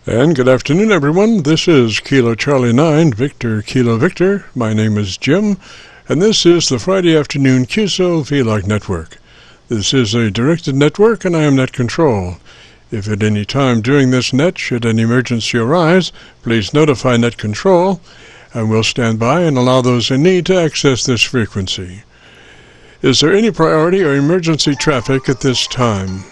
And good afternoon, everyone. This is Kilo Charlie 9, Victor Kilo Victor. My name is Jim, and this is the Friday afternoon Qso-Vlog network. This is a directed network, and I am net control. If at any time during this net should an emergency arise, please notify net control, and we'll stand by and allow those in need to access this frequency. Is there any priority or emergency traffic at this time?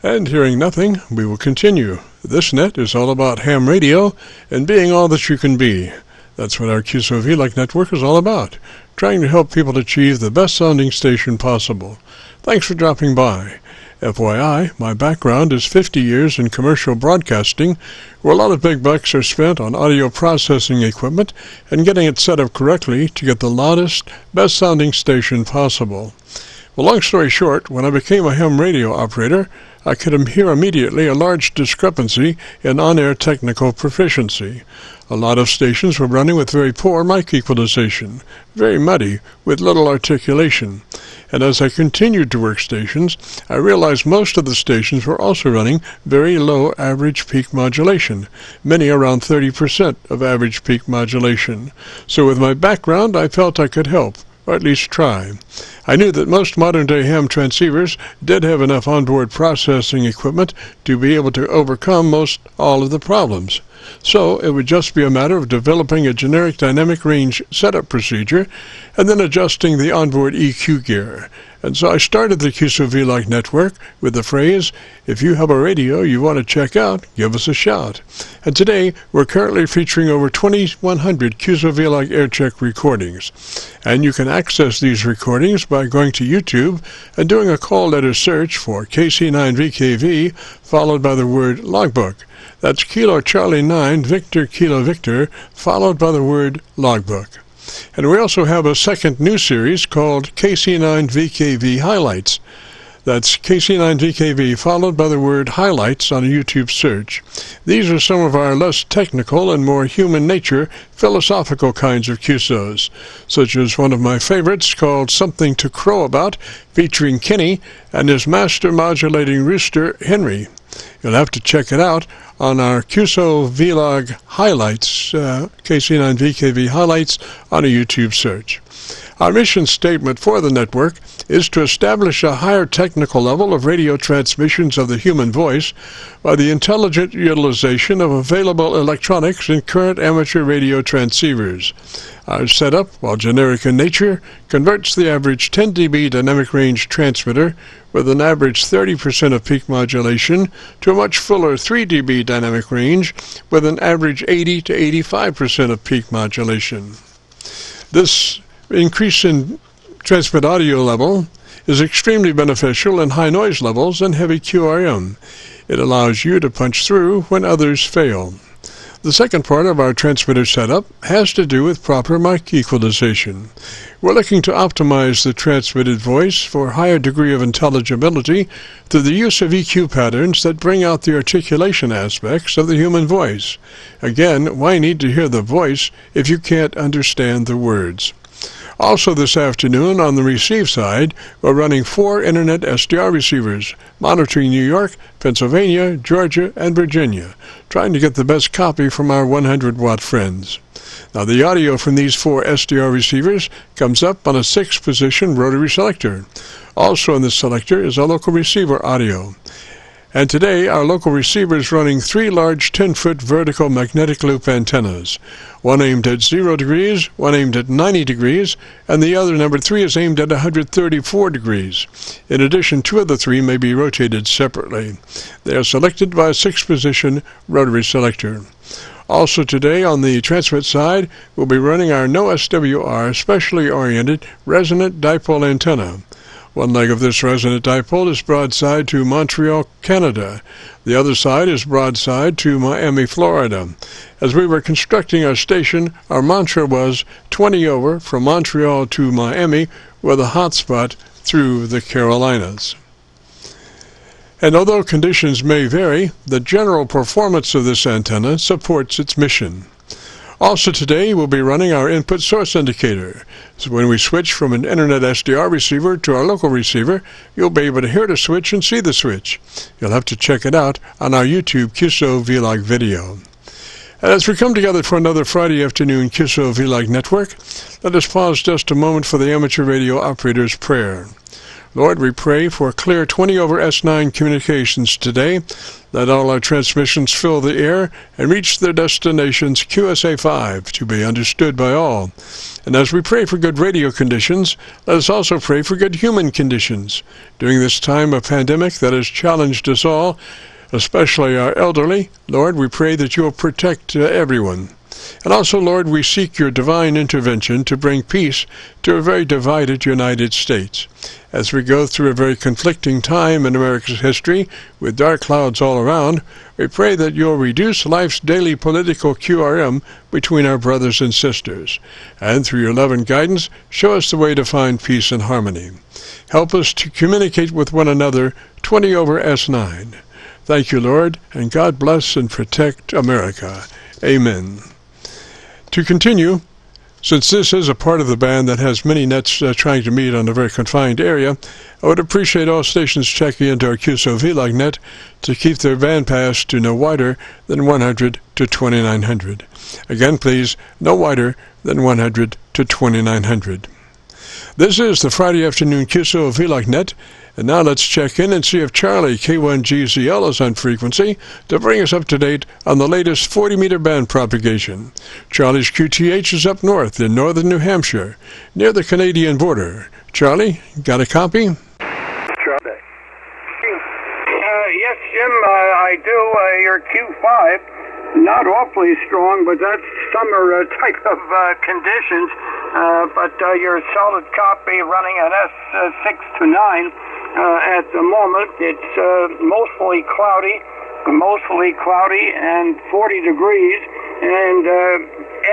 And hearing nothing, we will continue. This net is all about ham radio and being all that you can be. That's what our Qso-Vlog network is all about, trying to help people achieve the best sounding station possible. Thanks for dropping by. FYI, my background is 50 years in commercial broadcasting, where a lot of big bucks are spent on audio processing equipment and getting it set up correctly to get the loudest, best sounding station possible. Well, long story short, when I became a ham radio operator, I could hear immediately a large discrepancy in on-air technical proficiency. A lot of stations were running with very poor mic equalization, very muddy, with little articulation. And as I continued to work stations, I realized most of the stations were also running very low average peak modulation, many around 30% of average peak modulation. So with my background, I felt I could help, or at least try. I knew that most modern-day ham transceivers did have enough onboard processing equipment to be able to overcome most all of the problems. So it would just be a matter of developing a generic dynamic range setup procedure and then adjusting the onboard EQ gear. And so I started the Qso-Vlog network with the phrase, if you have a radio you want to check out, give us a shout. And today we're currently featuring over 2,100 Qso-Vlog Aircheck recordings. And you can access these recordings by going to YouTube and doing a call letter search for KC9VKV followed by the word logbook. That's Kilo Charlie 9, Victor Kilo Victor, followed by the word logbook. And we also have a second new series called KC9VKV Highlights. That's KC9VKV followed by the word highlights on a YouTube search. These are some of our less technical and more human nature, philosophical kinds of QSOs, such as one of my favorites called Something to Crow About, featuring Kenny and his master modulating rooster, Henry. You'll have to check it out on our Qso-Vlog Highlights, KC9VKV Highlights on a YouTube search. Our mission statement for the network is to establish a higher technical level of radio transmissions of the human voice by the intelligent utilization of available electronics in current amateur radio transceivers. Our setup, while generic in nature, converts the average 10 dB dynamic range transmitter with an average 30% of peak modulation to a much fuller 3 dB dynamic range with an average 80 to 85% of peak modulation. This increase in transmit audio level is extremely beneficial in high noise levels and heavy QRM. It allows you to punch through when others fail. The second part of our transmitter setup has to do with proper mic equalization. We're looking to optimize the transmitted voice for a higher degree of intelligibility through the use of EQ patterns that bring out the articulation aspects of the human voice. Again, why need to hear the voice if you can't understand the words? Also this afternoon, on the receive side, we're running 4 Internet SDR receivers, monitoring New York, Pennsylvania, Georgia, and Virginia, trying to get the best copy from our 100-watt friends. Now, the audio from these 4 SDR receivers comes up on a 6-position rotary selector. Also in the selector is a local receiver audio. And today, our local receiver is running 3 large 10-foot vertical magnetic loop antennas, one aimed at 0 degrees, one aimed at 90 degrees, and the other, number 3, is aimed at 134 degrees. In addition, 2 of the 3 may be rotated separately. They are selected by a 6-position rotary selector. Also today, on the transmit side, we'll be running our no SWR specially oriented resonant dipole antenna. One leg of this resonant dipole is broadside to Montreal, Canada. The other side is broadside to Miami, Florida. As we were constructing our station, our mantra was 20 over from Montreal to Miami with a hotspot through the Carolinas. And although conditions may vary, the general performance of this antenna supports its mission. Also today, we'll be running our input source indicator. So when we switch from an internet SDR receiver to our local receiver, you'll be able to hear the switch and see the switch. You'll have to check it out on our YouTube Qso-Vlog video. And as we come together for another Friday afternoon Qso-Vlog network, let us pause just a moment for the amateur radio operator's prayer. Lord, we pray for clear 20 over S9 communications today. Let all our transmissions fill the air and reach their destinations QSA5 to be understood by all. And as we pray for good radio conditions, let us also pray for good human conditions. During this time of pandemic that has challenged us all, especially our elderly, Lord, we pray that you will protect everyone. And also, Lord, we seek your divine intervention to bring peace to a very divided United States. As we go through a very conflicting time in America's history, with dark clouds all around, we pray that you'll reduce life's daily political QRM between our brothers and sisters. And through your love and guidance, show us the way to find peace and harmony. Help us to communicate with one another 20 over S9. Thank you, Lord, and God bless and protect America. Amen. To continue, since this is a part of the band that has many nets trying to meet on a very confined area, I would appreciate all stations checking into our Qso-Vlog net to keep their bandpass to no wider than 100 to 2900. Again, please, no wider than 100 to 2900. This is the Friday afternoon Qso-Vlog net, and now let's check in and see if Charlie K1GZL is on frequency to bring us up to date on the latest 40-meter band propagation. Charlie's QTH is up north in northern New Hampshire, near the Canadian border. Charlie, got a copy? Charlie. Yes, Jim, I do. Your Q5, not awfully strong, but that's summer type of conditions. But your solid copy running at S6 to 9. At the moment, it's mostly cloudy and 40 degrees, and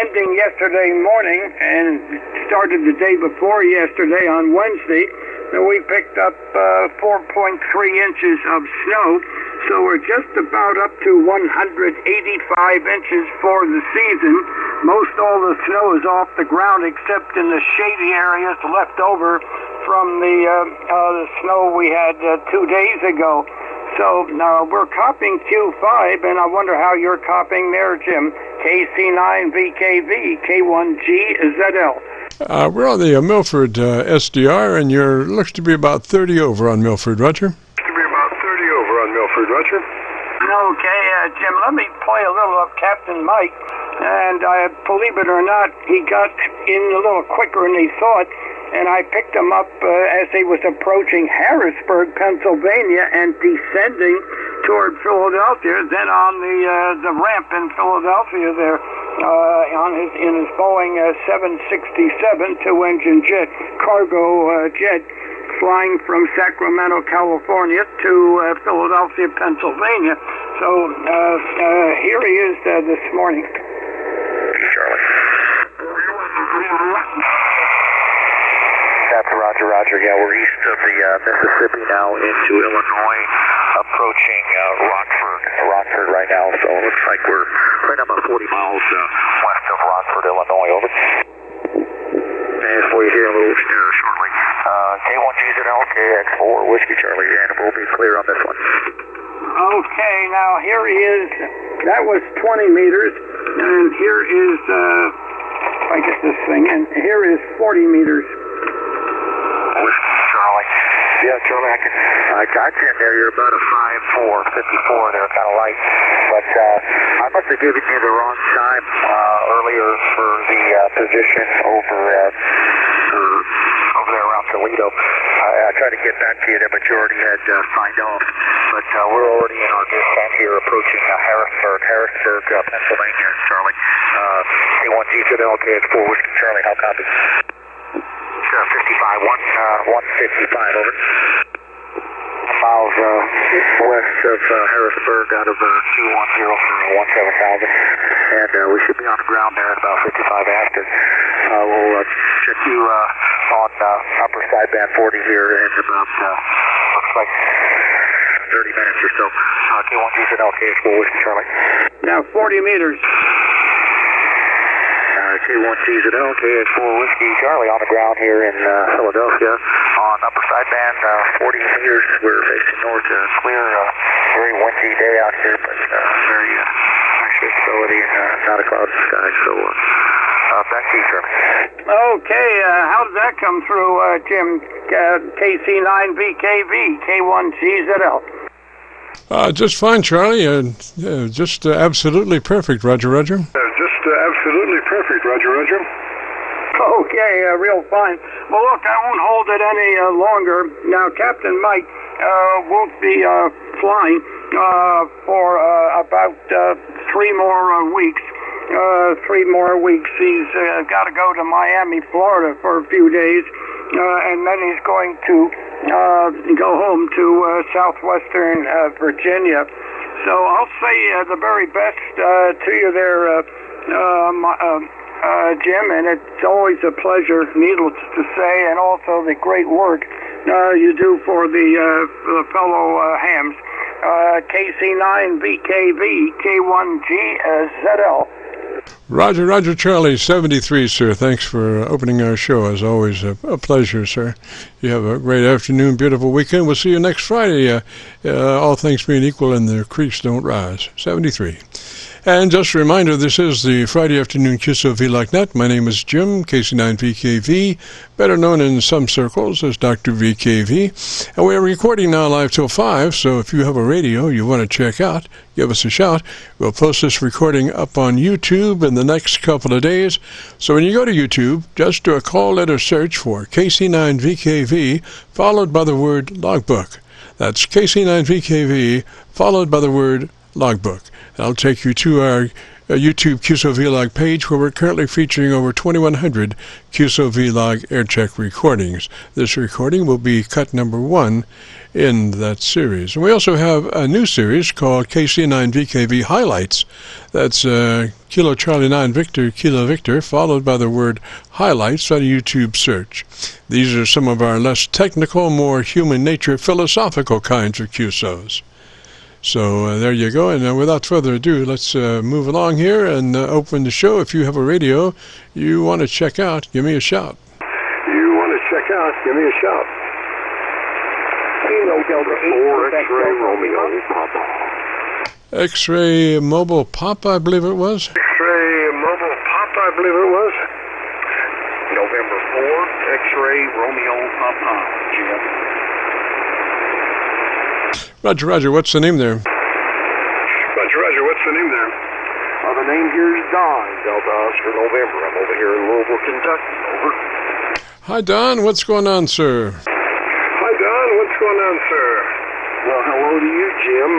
ending yesterday morning and started the day before yesterday on Wednesday, and we picked up 4.3 inches of snow, so we're just about up to 185 inches for the season. Most all the snow is off the ground except in the shady areas left over from the snow we had 2 days ago. So we're copying Q5, and I wonder how you're copying there, Jim. KC9VKV, K1GZL. We're on the Milford SDR, and you looks to be about 30 over on Milford, Roger. Okay, Jim, let me play a little of Captain Mike. And believe it or not, he got in a little quicker than he thought. And I picked him up as he was approaching Harrisburg, Pennsylvania, and descending toward Philadelphia. Then on the ramp in Philadelphia there, in his Boeing 767 two-engine jet, cargo jet, flying from Sacramento, California to Philadelphia, Pennsylvania. So here he is this morning. Charlie. That's Roger. Yeah, we're east of the Mississippi now into Illinois, approaching Rockford right now. So it looks like we're right about 40 miles west of Rockford, Illinois. Over. And for you here a little shortly. K1GZL, KX4, Whiskey Charlie, and we'll be clear on this one. Okay, now here he is. That was 20 meters, and here is, if I get this thing in, here is 40 meters. Whiskey Charlie. Yeah, Charlie, I got you in there. You're about a 5'4", 54 there, kind of light. But I must have given you the wrong time earlier for the position over there around Toledo. I tried to get back to you there, but you already had signed off. But we're already in our descent here, approaching Harrisburg, Pennsylvania, Charlie. K1GZL, KX4, Whiskey Charlie, how copy? 55, 155, over. Miles west of Harrisburg out of 210 for 17,000. And we should be on the ground there at about 55 after. We'll check you on upper sideband 40 here in about, looks like 30 minutes or so. K1GZL, KX4, Whiskey Charlie. Now 40 meters. K1CZL, KS4 Whiskey Charlie on the ground here in Philadelphia on upper sideband, 40 meters. We're facing north, clear, very windy day out here, but very nice visibility and not a cloud in the sky. So back to you, sir. Okay, how did that come through, Jim? KC9VKV, K1CZL. Just fine, Charlie. Just absolutely perfect, Roger, Roger. Absolutely perfect, Roger, Roger. Okay, real fine. Well, look, I won't hold it any longer. Now, Captain Mike won't be flying for about 3 more weeks. 3 more weeks. He's got to go to Miami, Florida for a few days, and then he's going to go home to southwestern Virginia. So I'll say the very best to you there, Jim, and it's always a pleasure, needless to say, and also the great work you do for the fellow hams. KC9VKV, K1GZL. Roger, Roger, Charlie, 73, sir. Thanks for opening our show. As always, a pleasure, sir. You have a great afternoon, beautiful weekend. We'll see you next Friday. All things being equal and the creeks don't rise. 73. And just a reminder, this is the Friday afternoon Qso-Vlog net. My name is Jim, KC9VKV, better known in some circles as Dr. VKV. And we're recording now live till 5, so if you have a radio you want to check out, give us a shout. We'll post this recording up on YouTube in the next couple of days. So when you go to YouTube, just do a call letter search for KC9VKV, followed by the word logbook. That's KC9VKV, followed by the word logbook. I'll take you to our YouTube Qso-Vlog page, where we're currently featuring over 2,100 Qso-Vlog Aircheck recordings. This recording will be cut number 1 in that series. And we also have a new series called KC9VKV Highlights. That's Kilo Charlie 9 Victor, Kilo Victor, followed by the word highlights on a YouTube search. These are some of our less technical, more human nature, philosophical kinds of QSOs. So there you go, and without further ado, let's move along here and open the show. If you have a radio you want to check out, give me a shout. You want to check out, give me a shout. Kilo Delta 4 X-Ray Romeo Papa. X-Ray Mobile Pop, I believe it was. X-Ray Mobile Pop, I believe it was. November 4, X-Ray Romeo Papa, Jim. Roger, Roger, what's the name there? Roger, Roger, what's the name there? The name here is Don, Delta Oscar November. I'm over here in Louisville, Kentucky. Over. Hi, Don. What's going on, sir? Hi, Don. What's going on, sir? Well, hello to you, Jim.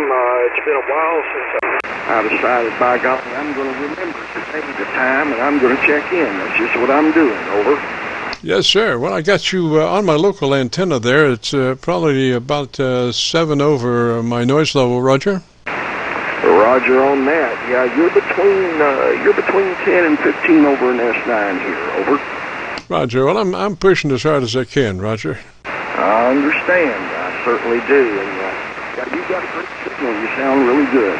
It's been a while since I decided, by golly, I'm going to remember to take the time, and I'm going to check in. That's just what I'm doing. Over. Yes, sir. Well, I got you on my local antenna there. It's probably about 7 over my noise level, Roger. Roger on that. Yeah, you're between 10 and 15 over an S9 here. Over. Roger. Well, I'm pushing as hard as I can, Roger. I understand. I certainly do. And you got a great signal. You sound really good.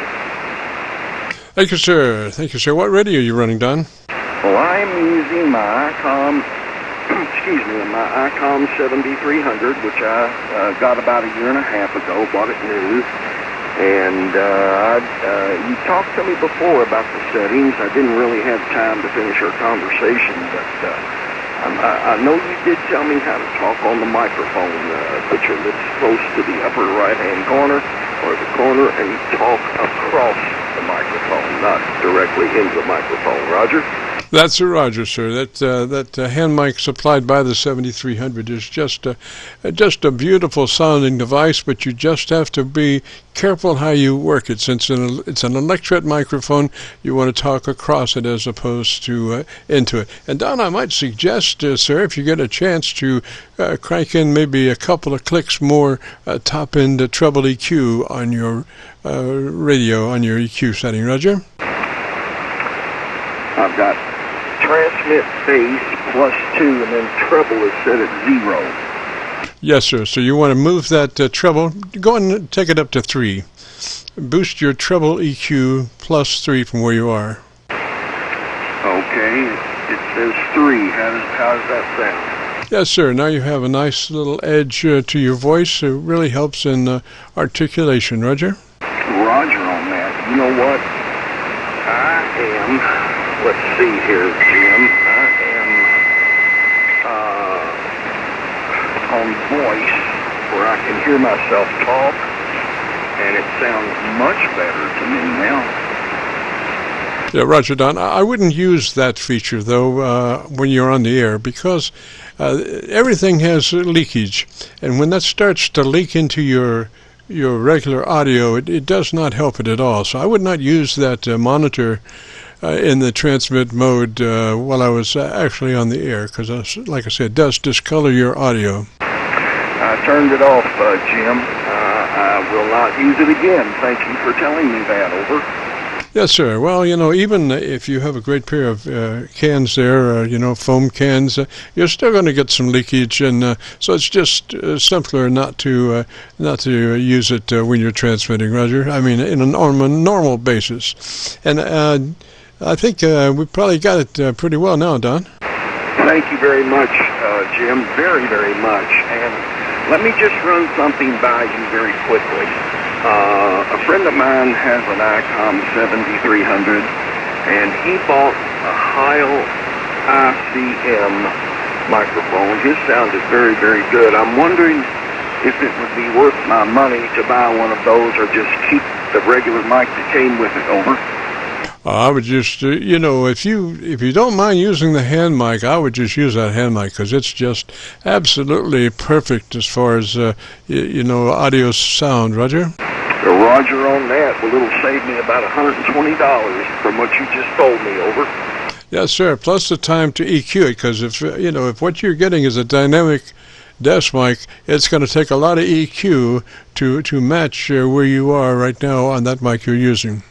Thank you, sir. Thank you, sir. What radio are you running, Don? Well, I'm using my ICOM. My ICOM 7300, which I got about a year and a half ago, bought it new. And you talked to me before about the settings. I didn't really have time to finish our conversation, but I know you did tell me how to talk on the microphone. Put your lips close to the upper right-hand corner, or the corner, and talk across the microphone, not directly into the microphone. Roger? That's a Roger, sir. That hand mic supplied by the 7300 is just a beautiful sounding device, but you just have to be careful how you work it. Since it's an electret microphone, you want to talk across it as opposed to into it. And Don, I might suggest, sir, if you get a chance to crank in maybe a couple of clicks more top end treble EQ on your radio, on your EQ setting, Roger. I've got transmit phase +2, and then treble is set at 0. Yes, sir. So you want to move that treble. Go and take it up to 3. Boost your treble EQ +3 from where you are. Okay. says 3. How does that sound? Yes, sir. Now you have a nice little edge to your voice. It really helps in articulation. Roger? Roger on that. You know what? I am, let's see here, Jim. I am on voice where I can hear myself talk, and it sounds much better to me now. Yeah, Roger, Don. I wouldn't use that feature, though, when you're on the air, because everything has leakage. And when that starts to leak into your regular audio, it does not help it at all. So I would not use that monitor in the transmit mode while I was actually on the air, because, like I said, it does discolor your audio. I turned it off, Jim. I will not use it again. Thank you for telling me that. Over. Yes, sir. Well, even if you have a great pair of cans there, foam cans, you're still going to get some leakage, and so it's just simpler not to use it when you're transmitting, Roger. I mean, in a normal basis. And I think we probably got it pretty well now, Don. Thank you very much, Jim. Very, very much. And let me just run something by you very quickly. A friend of mine has an ICOM 7300, and he bought a Heil ICM microphone. His sound is very, very good. I'm wondering if it would be worth my money to buy one of those, or just keep the regular mic that came with it. Over. I would just, if you don't mind using the hand mic, I would just use that hand mic, because it's just absolutely perfect as far as, audio sound. Roger? Roger on that. Well, it'll save me about $120 from what you just told me. Over. Yes, sir. Plus the time to EQ it, because if what you're getting is a dynamic desk mic, it's going to take a lot of EQ to match where you are right now on that mic you're using.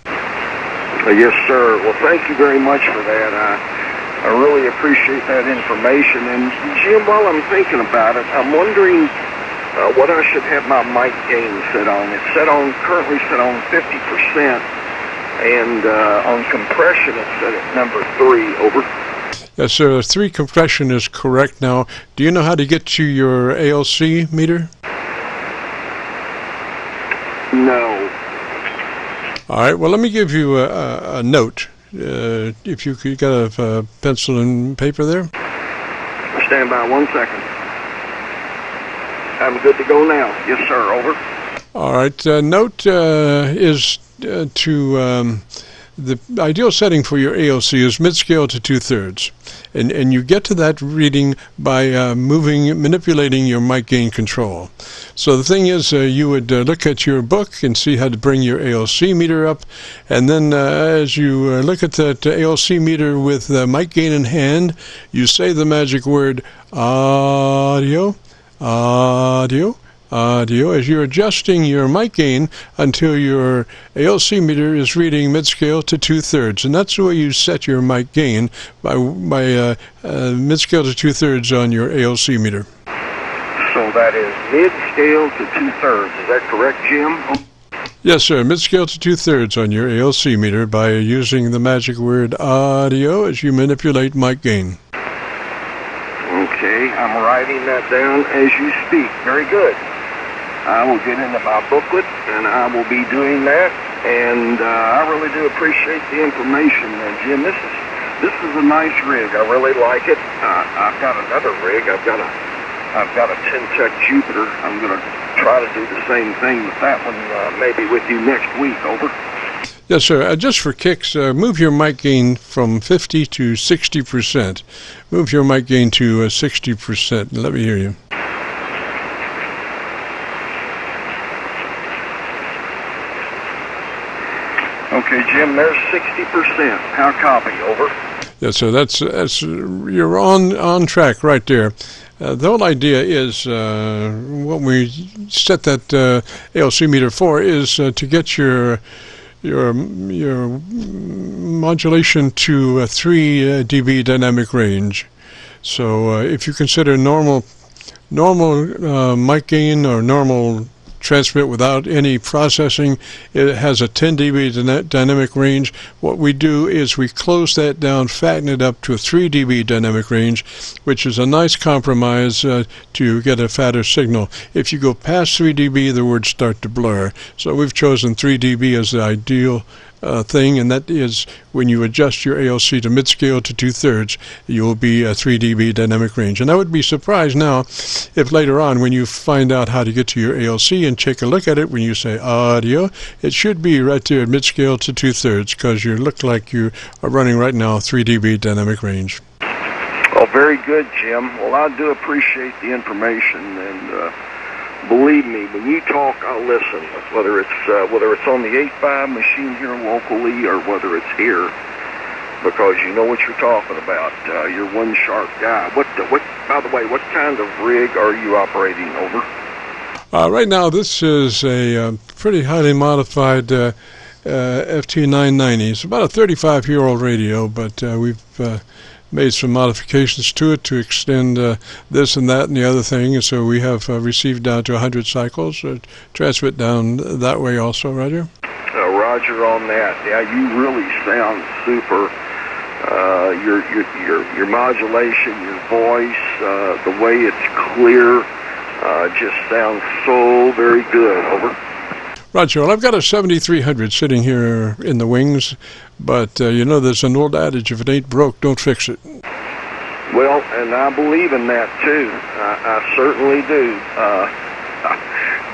Yes, sir. Well, thank you very much for that. I really appreciate that information. And Jim, while I'm thinking about it, I'm wondering what I should have my mic gain set on. It's currently set on 50%, and on compression it's set at number 3. Over. Yes, sir. 3 compression is correct. Now, do you know how to get to your ALC meter? No. All right. Well, let me give you a note. If you could get a pencil and paper there. Stand by 1 second. I'm good to go now. Yes, sir. Over. All right. Note is to the ideal setting for your ALC is mid-scale to 2/3, and you get to that reading by manipulating your mic gain control. So the thing is, you would look at your book and see how to bring your ALC meter up, and then as you look at that ALC meter with mic gain in hand, you say the magic word audio, audio, audio, as you're adjusting your mic gain until your ALC meter is reading mid-scale to 2/3, and that's the way you set your mic gain, by mid-scale to 2/3 on your ALC meter. So that is mid-scale to 2/3. Is that correct, Jim? Yes, sir. Mid-scale to 2/3 on your ALC meter by using the magic word audio as you manipulate mic gain. Okay, I'm writing that down as you speak. Very good. I will get into my booklet, and I will be doing that. And I really do appreciate the information, Jim. This is a nice rig. I really like it. I've got another rig. I've got a Tech Jupiter. I'm going to try to do the same thing with that one, maybe with you next week. Over. Yes, sir. Just for kicks, move your mic gain from 50 to 60%. Move your mic gain to 60%. Let me hear you. Okay, Jim, there's 60%. How copy? Over. Yes, sir. That's you're on track right there. The whole idea is what we set that ALC meter for is to get your modulation to 3 dB dynamic range. So if you consider normal mic gain or normal transmit without any processing. It has a 10 dB dynamic range. What we do is we close that down, fatten it up to a 3 dB dynamic range, which is a nice compromise to get a fatter signal. If you go past 3 dB, the words start to blur. So we've chosen 3 dB as the ideal thing, and that is when you adjust your ALC to mid-scale to 2/3, you'll be a 3 dB dynamic range. And I would be surprised now if later on when you find out how to get to your ALC and take a look at it, when you say audio, it should be right there at mid-scale to 2/3, because you look like you are running right now 3 dB dynamic range. Oh, very good, Jim. Well, I do appreciate the information, and believe me, when you talk, I'll listen. Whether it's on the 8.5 machine here locally or whether it's here, because you know what you're talking about. You're one sharp guy. By the way, what kind of rig are you operating over? Right now, this is a pretty highly modified FT990. It's about a 35-year-old radio, but we've made some modifications to it to extend this and that and the other thing, and so we have received down to 100 cycles, transmit down that way also. Roger? Roger on that. Yeah, you really sound super. Your modulation, your voice, the way it's clear, just sounds so very good. Over. Roger. Well, I've got a 7300 sitting here in the wings, but you know, there's an old adage, if it ain't broke, don't fix it. Well, and I believe in that too. I certainly do.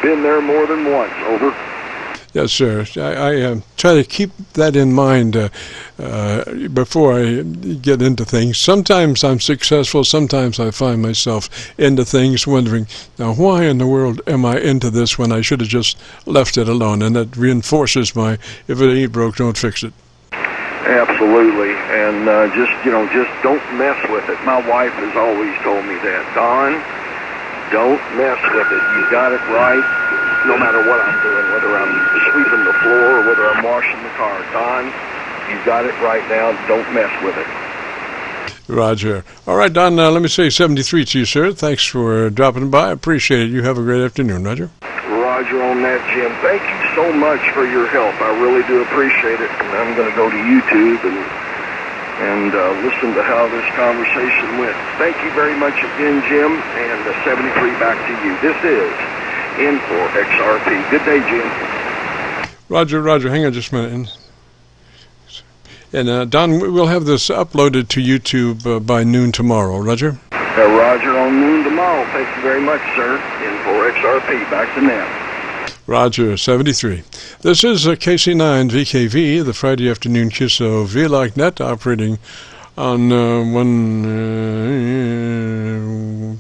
Been there more than once. Over. Yes, sir. I try to keep that in mind before I get into things. Sometimes I'm successful. Sometimes I find myself into things wondering, now why in the world am I into this when I should have just left it alone? And that reinforces my, if it ain't broke, don't fix it. Absolutely. And just don't mess with it. My wife has always told me that. Don, don't mess with it. You got it right. No matter what I'm doing, whether I'm sweeping the floor or whether I'm washing the car. Don, you got it right now. Don't mess with it. Roger. All right, Don, let me say 73 to you, sir. Thanks for dropping by. I appreciate it. You have a great afternoon, Roger. Roger on that, Jim. Thank you so much for your help. I really do appreciate it. And I'm going to go to YouTube and listen to how this conversation went. Thank you very much again, Jim. And 73 back to you. This is in for XRP. Good day, Jim. Roger. Hang on just a minute. And Don, we'll have this uploaded to YouTube by noon tomorrow. Roger? Roger on noon tomorrow. Thank you very much, sir. In for XRP. Back to now. Roger, 73. This is KC9VKV, the Friday afternoon Qso-Vlog net, operating on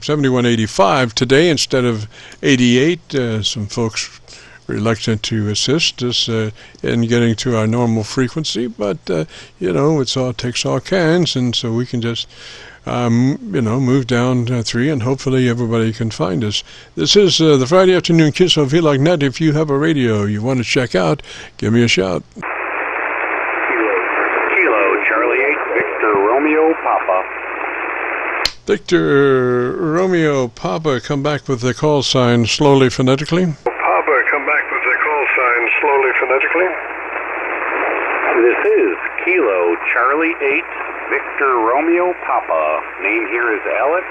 7185 today instead of 88. Some folks reluctant to assist us in getting to our normal frequency, but you know, it takes all kinds, and so we can just move down 3, and hopefully everybody can find us. This is the Friday afternoon Qso-Vlog net. If you have a radio you want to check out, give me a shout. Papa. Victor Romeo Papa, come back with the call sign slowly phonetically. Papa, come back with the call sign slowly phonetically. This is Kilo Charlie 8 Victor Romeo Papa. Name here is Alec.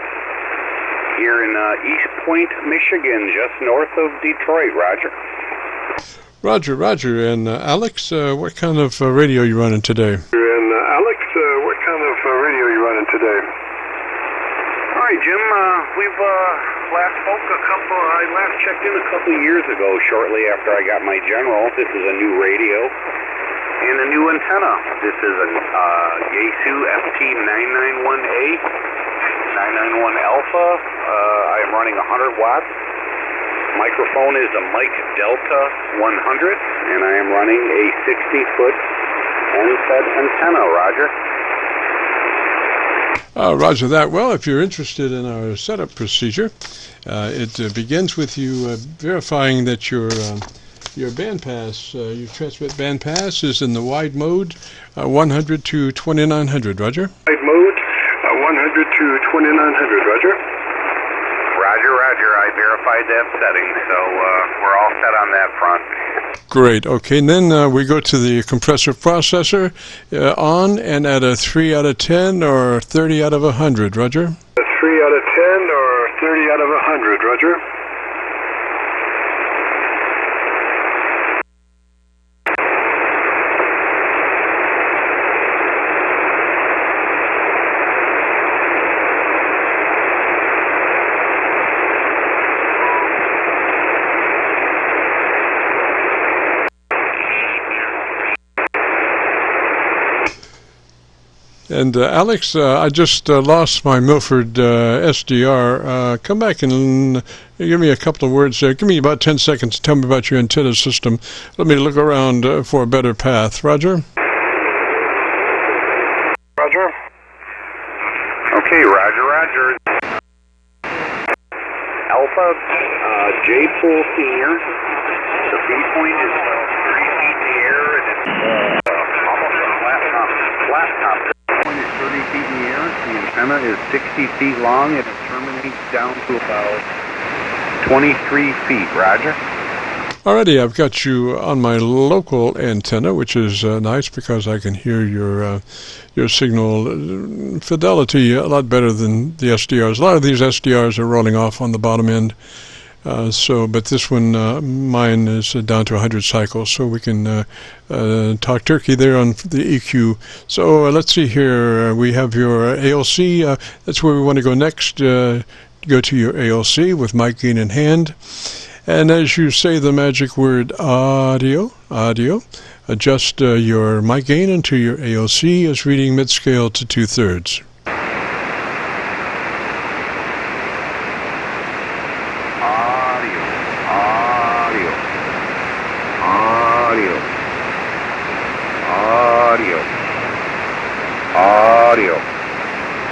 Here in East Point, Michigan, just north of Detroit. Roger. Roger. And Alex, what kind of radio are you running today? And Alex, what kind of radio are you running today? All right, Jim. We've last checked in a couple of years ago, shortly after I got my General. This is a new radio and a new antenna. This is a Yaesu FT991A, 991 Alpha. I am running 100 watts. Microphone is a Mic Delta 100, and I am running a 60-foot end-fed antenna. Roger. Roger that. Well, if you're interested in our setup procedure, it begins with you verifying that your bandpass, your transmit bandpass is in the wide mode, 100 to 2900. Roger. Wide mode, 100 to 2900. Roger. Roger. I verify modified that setting, so we're all set on that front. Great. Okay, and then we go to the compressor processor on and at a 3 out of 10 or 30 out of 100, Roger? A 3 out of 10 or 30 out of 100, Roger. And Alex, I just lost my Milford SDR. Come back and give me a couple of words there. Give me about 10 seconds to tell me about your antenna system. Let me look around for a better path. Roger? Roger. Okay, Roger. Alpha, J Pool Senior. The feed point is 3 feet in the air, and it's almost a flat top. The point is 30 feet in the air. The antenna is 60 feet long, and it terminates down to about 23 feet. Roger. Alrighty, I've got you on my local antenna, which is nice because I can hear your signal fidelity a lot better than the SDRs. A lot of these SDRs are rolling off on the bottom end. But this one, mine is down to 100 cycles, so we can talk turkey there on the EQ. So let's see here. We have your ALC. That's where we want to go next. Go to your ALC with mic gain in hand. And as you say the magic word audio, adjust your mic gain into your ALC as reading mid-scale to 2/3.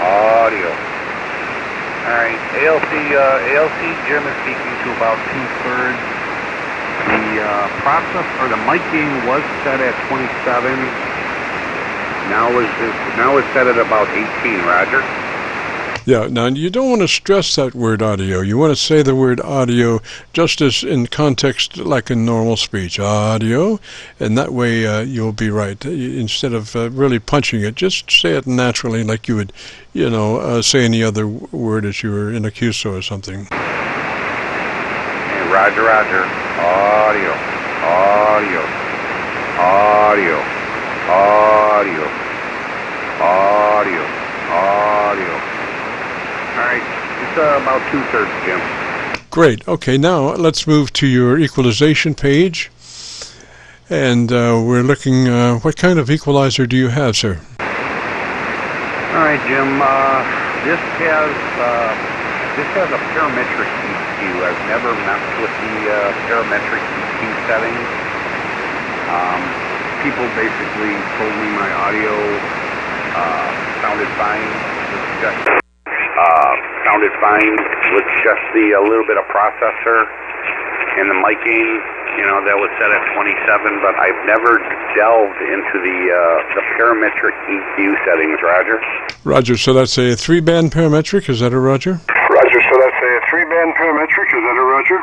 Audio. All right, ALC Jim is speaking to about 2/3. The process or the mic gain was set at 27. Now it's set at about 18. Roger. Yeah, now you don't want to stress that word audio. You want to say the word audio just as in context like in normal speech. Audio, and that way you'll be right. Instead of really punching it, just say it naturally like you would, say any other word as you were in a QSO or something. Hey, Roger. Audio. All right, it's about 2/3, Jim. Great. Okay, now let's move to your equalization page. And we're looking, what kind of equalizer do you have, sir? All right, Jim, this has a parametric EQ. I've never messed with the parametric EQ settings. People basically told me my audio sounded fine. Sounded fine with just a little bit of processor and the mic gain, that was set at 27, but I've never delved into the parametric EQ settings, Roger. Roger, so that's a 3-band parametric, is that a Roger? Roger, so that's a 3-band parametric, is that a Roger?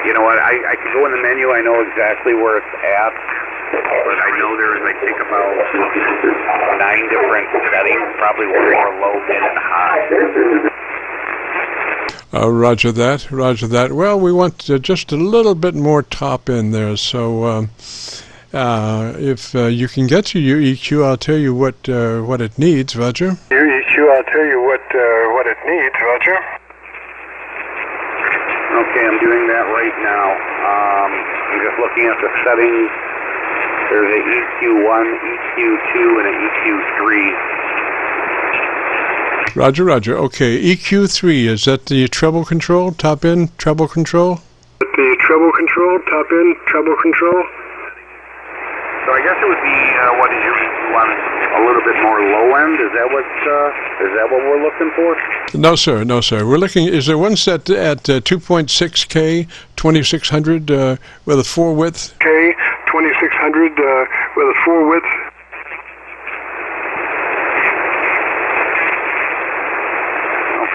You know what, I could go in the menu, I know exactly where it's at. But I know there's, I think, about 9 different settings, probably one more low, mid, and high. Roger that. Well, we want just a little bit more top in there, so if you can get to your EQ, I'll tell you what it needs, Roger. Your EQ, I'll tell you what it needs, Roger. Okay, I'm doing that right now. I'm just looking at the settings. There's an EQ1, EQ2, and an EQ3. Roger. Okay, EQ3, is that the treble control, top end treble control? The treble control, top end treble control. So I guess it would be, what is your EQ1, a little bit more low end? Is that what we're looking for? No, sir. We're looking, is there one set at 2.6K, 2600 with a 4 width? K, 2600 with a 4 width.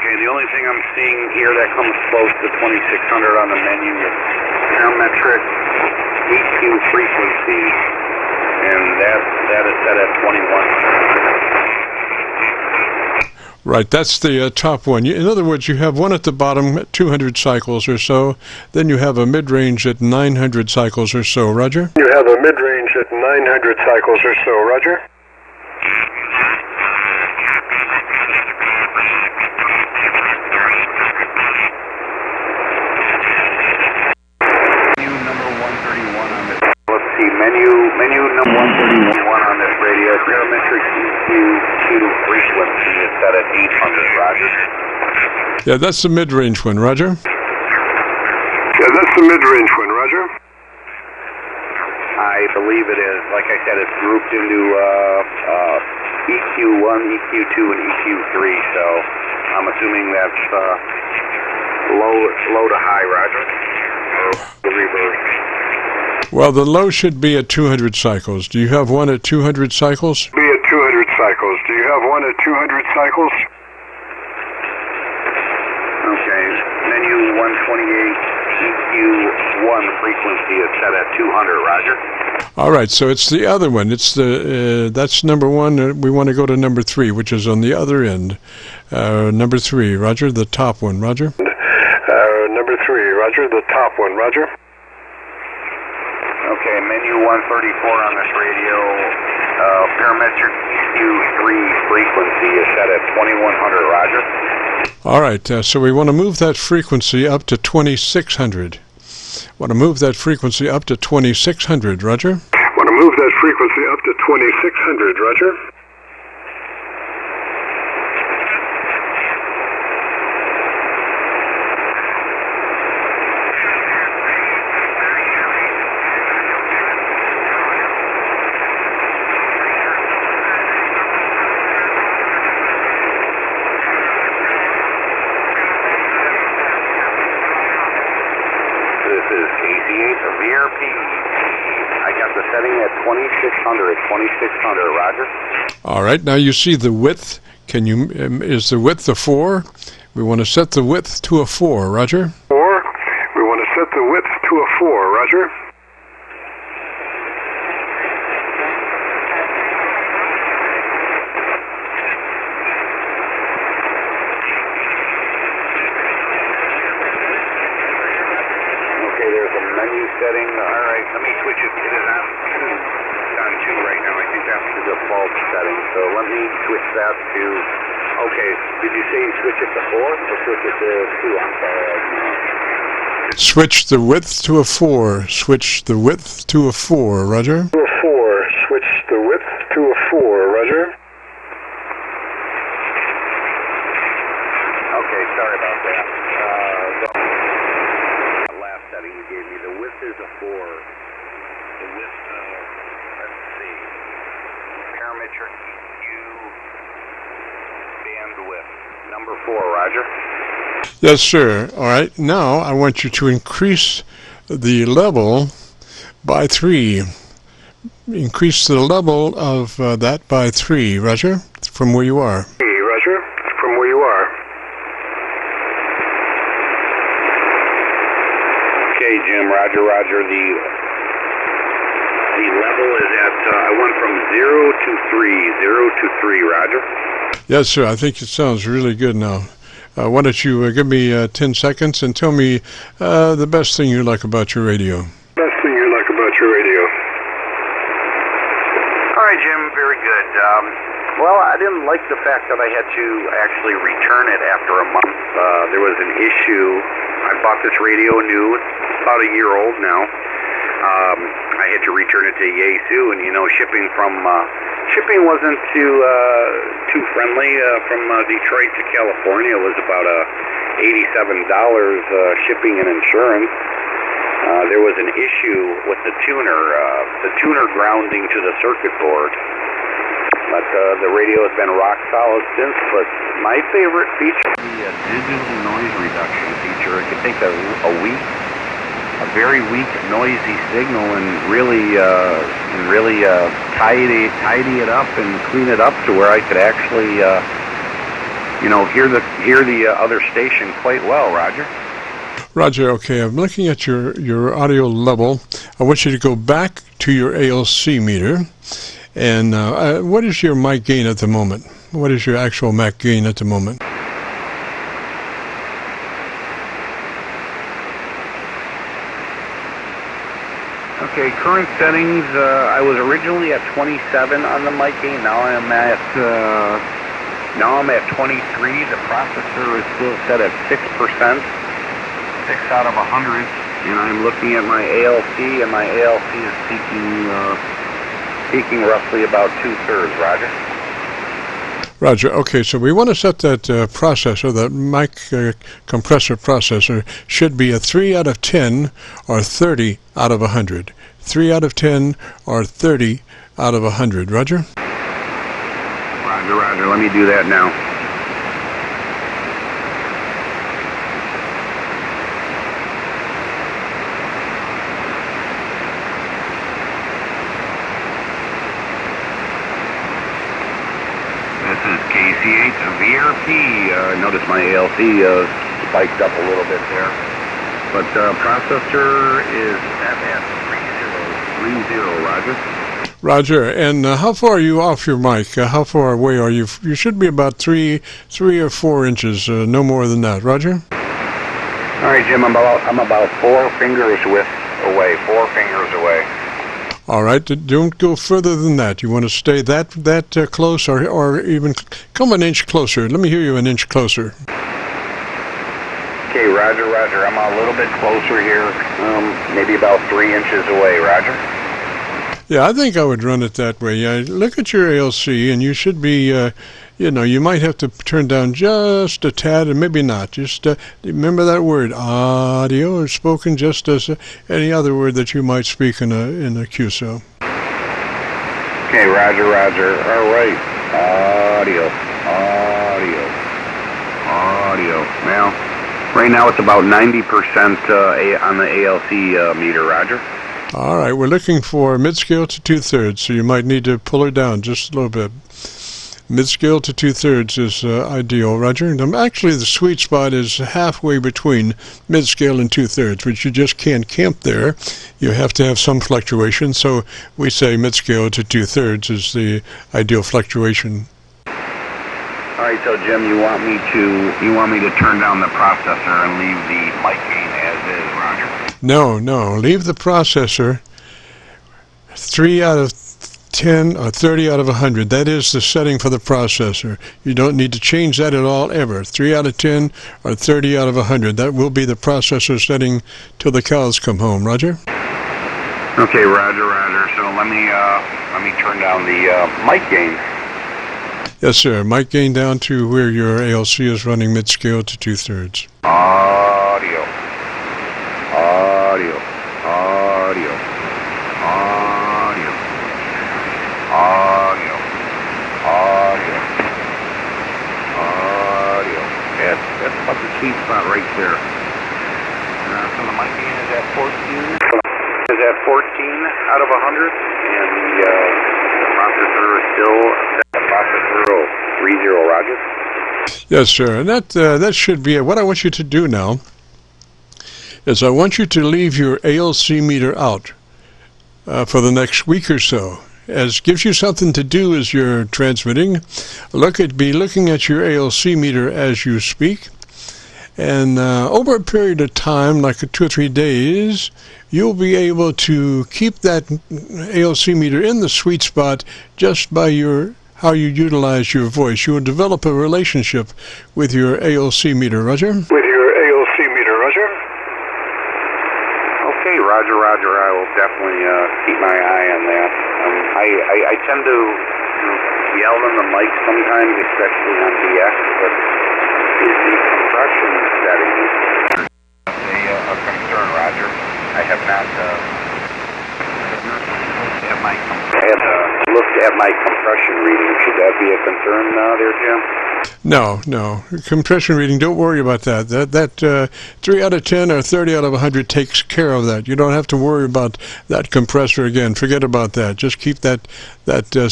Okay, the only thing I'm seeing here that comes close to 2600 on the menu with parametric EQ frequency, and that is set at 2100. Right, that's the top one. In other words, you have one at the bottom at 200 cycles or so, then you have a mid-range at 900 cycles or so, Roger? You have a mid-range at 900 cycles or so, Roger. Menu number 131 on this radio. Parametric EQ frequency is set at 800, Roger. Yeah, that's the mid-range one, Roger. Yeah, that's the mid-range one, Roger. I believe it is. Like I said, it's grouped into EQ1, EQ2, and EQ3, so I'm assuming that's low to high, Roger, or the reverse. Well, the low should be at 200 cycles. Do you have one at 200 cycles? Be at 200 cycles. Do you have one at 200 cycles? Okay. Menu 128 EQ1 frequency is set at 200, Roger. All right, so it's the other one. It's the that's number one. We want to go to number 3, which is on the other end. Number 3, Roger, the top one, Roger. Number 3, Roger, the top one, Roger. Okay, menu 134 on this radio, parametric EQ3 frequency is set at 2100, Roger. All right, so we want to move that frequency up to 2600. Want to move that frequency up to 2600, Roger. Want to move that frequency up to 2600, Roger. Roger. All right, now you see the width. Can you, is the width a 4? We want to set the width to a 4, Roger. 4. We want to set the width to a 4, Roger. Okay, there's a menu setting. All right, let me switch it. It is on 2 right now. I think that's the default setting. So let me switch that to. Okay, did you say switch it to 4 or switch it to 2? I'm sorry. Switch the width to a 4. Switch the width to a 4, Roger. To a 4. Switch the width to a 4, Roger. Okay, sorry about that. The last setting you gave me, the width is a 4. The width, let's see, parametric EQ bandwidth, number 4, Roger. Yes, sir. All right, now I want you to increase the level by 3. Increase the level of that by 3, Roger, from where you are. Hey, Roger, from where you are. Okay, Jim, Roger. The level is at, I went from 0 to 3, Roger. Yes, sir. I think it sounds really good now. Why don't you give me 10 seconds and tell me the best thing you like about your radio. Best thing you like about your radio. All right, Jim, very good. Well, I didn't like the fact that I had to actually return it after a month. There was an issue. I bought this radio new. It's about a year old now. I had to return it to Yaesu, and shipping wasn't too friendly. From Detroit to California was about $87 shipping and insurance. There was an issue with the tuner grounding to the circuit board. But the radio has been rock solid since. But my favorite feature is the digital noise reduction feature. It can take a very weak, noisy signal and really tidy it up and clean it up to where I could actually hear the other station quite well, Roger. Roger, okay, I'm looking at your audio level. I want you to go back to your ALC meter. And what is your mic gain at the moment? What is your actual mic gain at the moment? Okay, current settings, I was originally at 27 on the mic gain. Now I'm at 23. The processor is still set at 6%. 6 out of 100, and I'm looking at my ALC, and my ALC is peaking roughly about 2/3, Roger. Roger, okay, so we want to set that processor, that mic compressor processor, should be a 3 out of 10 or 30 out of 100. 3 out of 10 or 30 out of 100, Roger? Roger, let me do that now. This is KC9VKV. Notice my ALC spiked up a little bit there. But processor is set at 3030, Roger. Roger, and how far are you off your mic? How far away are you? You should be about 3 or 4 inches, no more than that. Roger? All right, Jim, I'm about 4 fingers away. 4 fingers away. All right, don't go further than that. You want to stay that close, or even come an inch closer. Let me hear you an inch closer. Okay, Roger. I'm a little bit closer here, maybe about 3 inches away, Roger. Yeah, I think I would run it that way. Look at your ALC, and you should be, you might have to turn down just a tad, and maybe not. Just remember that word, audio, is spoken just as any other word that you might speak in a QSO. Okay, Roger. All right, audio. Now, right now it's about 90% on the ALC meter, Roger. All right, we're looking for mid-scale to 2/3, so you might need to pull her down just a little bit. Mid-scale to 2/3 is ideal, Roger. And actually, the sweet spot is halfway between mid-scale and 2/3, but you just can't camp there. You have to have some fluctuation, so we say mid-scale to 2/3 is the ideal fluctuation. All right, so Jim, you want me to turn down the processor and leave the mic gain as is, Roger? No, leave the processor 3 out of 10 or 30 out of 100. That is the setting for the processor. You don't need to change that at all, ever. 3 out of 10 or 30 out of 100. That will be the processor setting till the cows come home, Roger? Okay, Roger. So let me turn down the mic gain. Yes, sir. Mic gain down to where your ALC is running mid-scale to 2/3. Audio. Yeah, that's about the sweet spot right there. So the mic gain is at 14. Is at 14 out of 100, and the processor is still at processor 30, Roger. Yes, sir. And that should be it. What I want you to do now is I want you to leave your ALC meter out for the next week or so. As gives you something to do as you're transmitting. Be looking at your ALC meter as you speak. And over a period of time, like 2 or 3 days, you'll be able to keep that ALC meter in the sweet spot just by how you utilize your voice. You will develop a relationship with your ALC meter, Roger? With your ALC meter, Roger? Okay, Roger. I will definitely keep my eye on that. I tend to yell in the mic sometimes, especially on DX, but is the compression setting a concern, Roger? I have not looked at my compression reading. Should that be a concern there, Jim? No. Compression reading, don't worry about that. That 3 out of 10 or 30 out of 100 takes care of that. You don't have to worry about that compressor again. Forget about that. Just keep that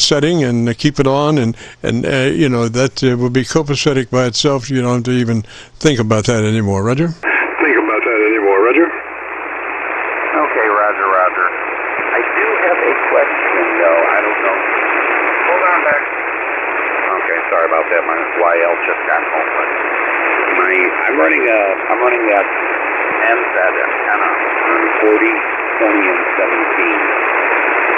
setting and keep it on, and you know, that will be copacetic by itself. You don't have to even think about that anymore. Roger? Think about that anymore, Roger? Okay, Roger. I do have a question, though. I don't know. Hold on back. Okay, sorry about that. My YL just got home. But I'm running that MSAT antenna on 40, 20, and 17.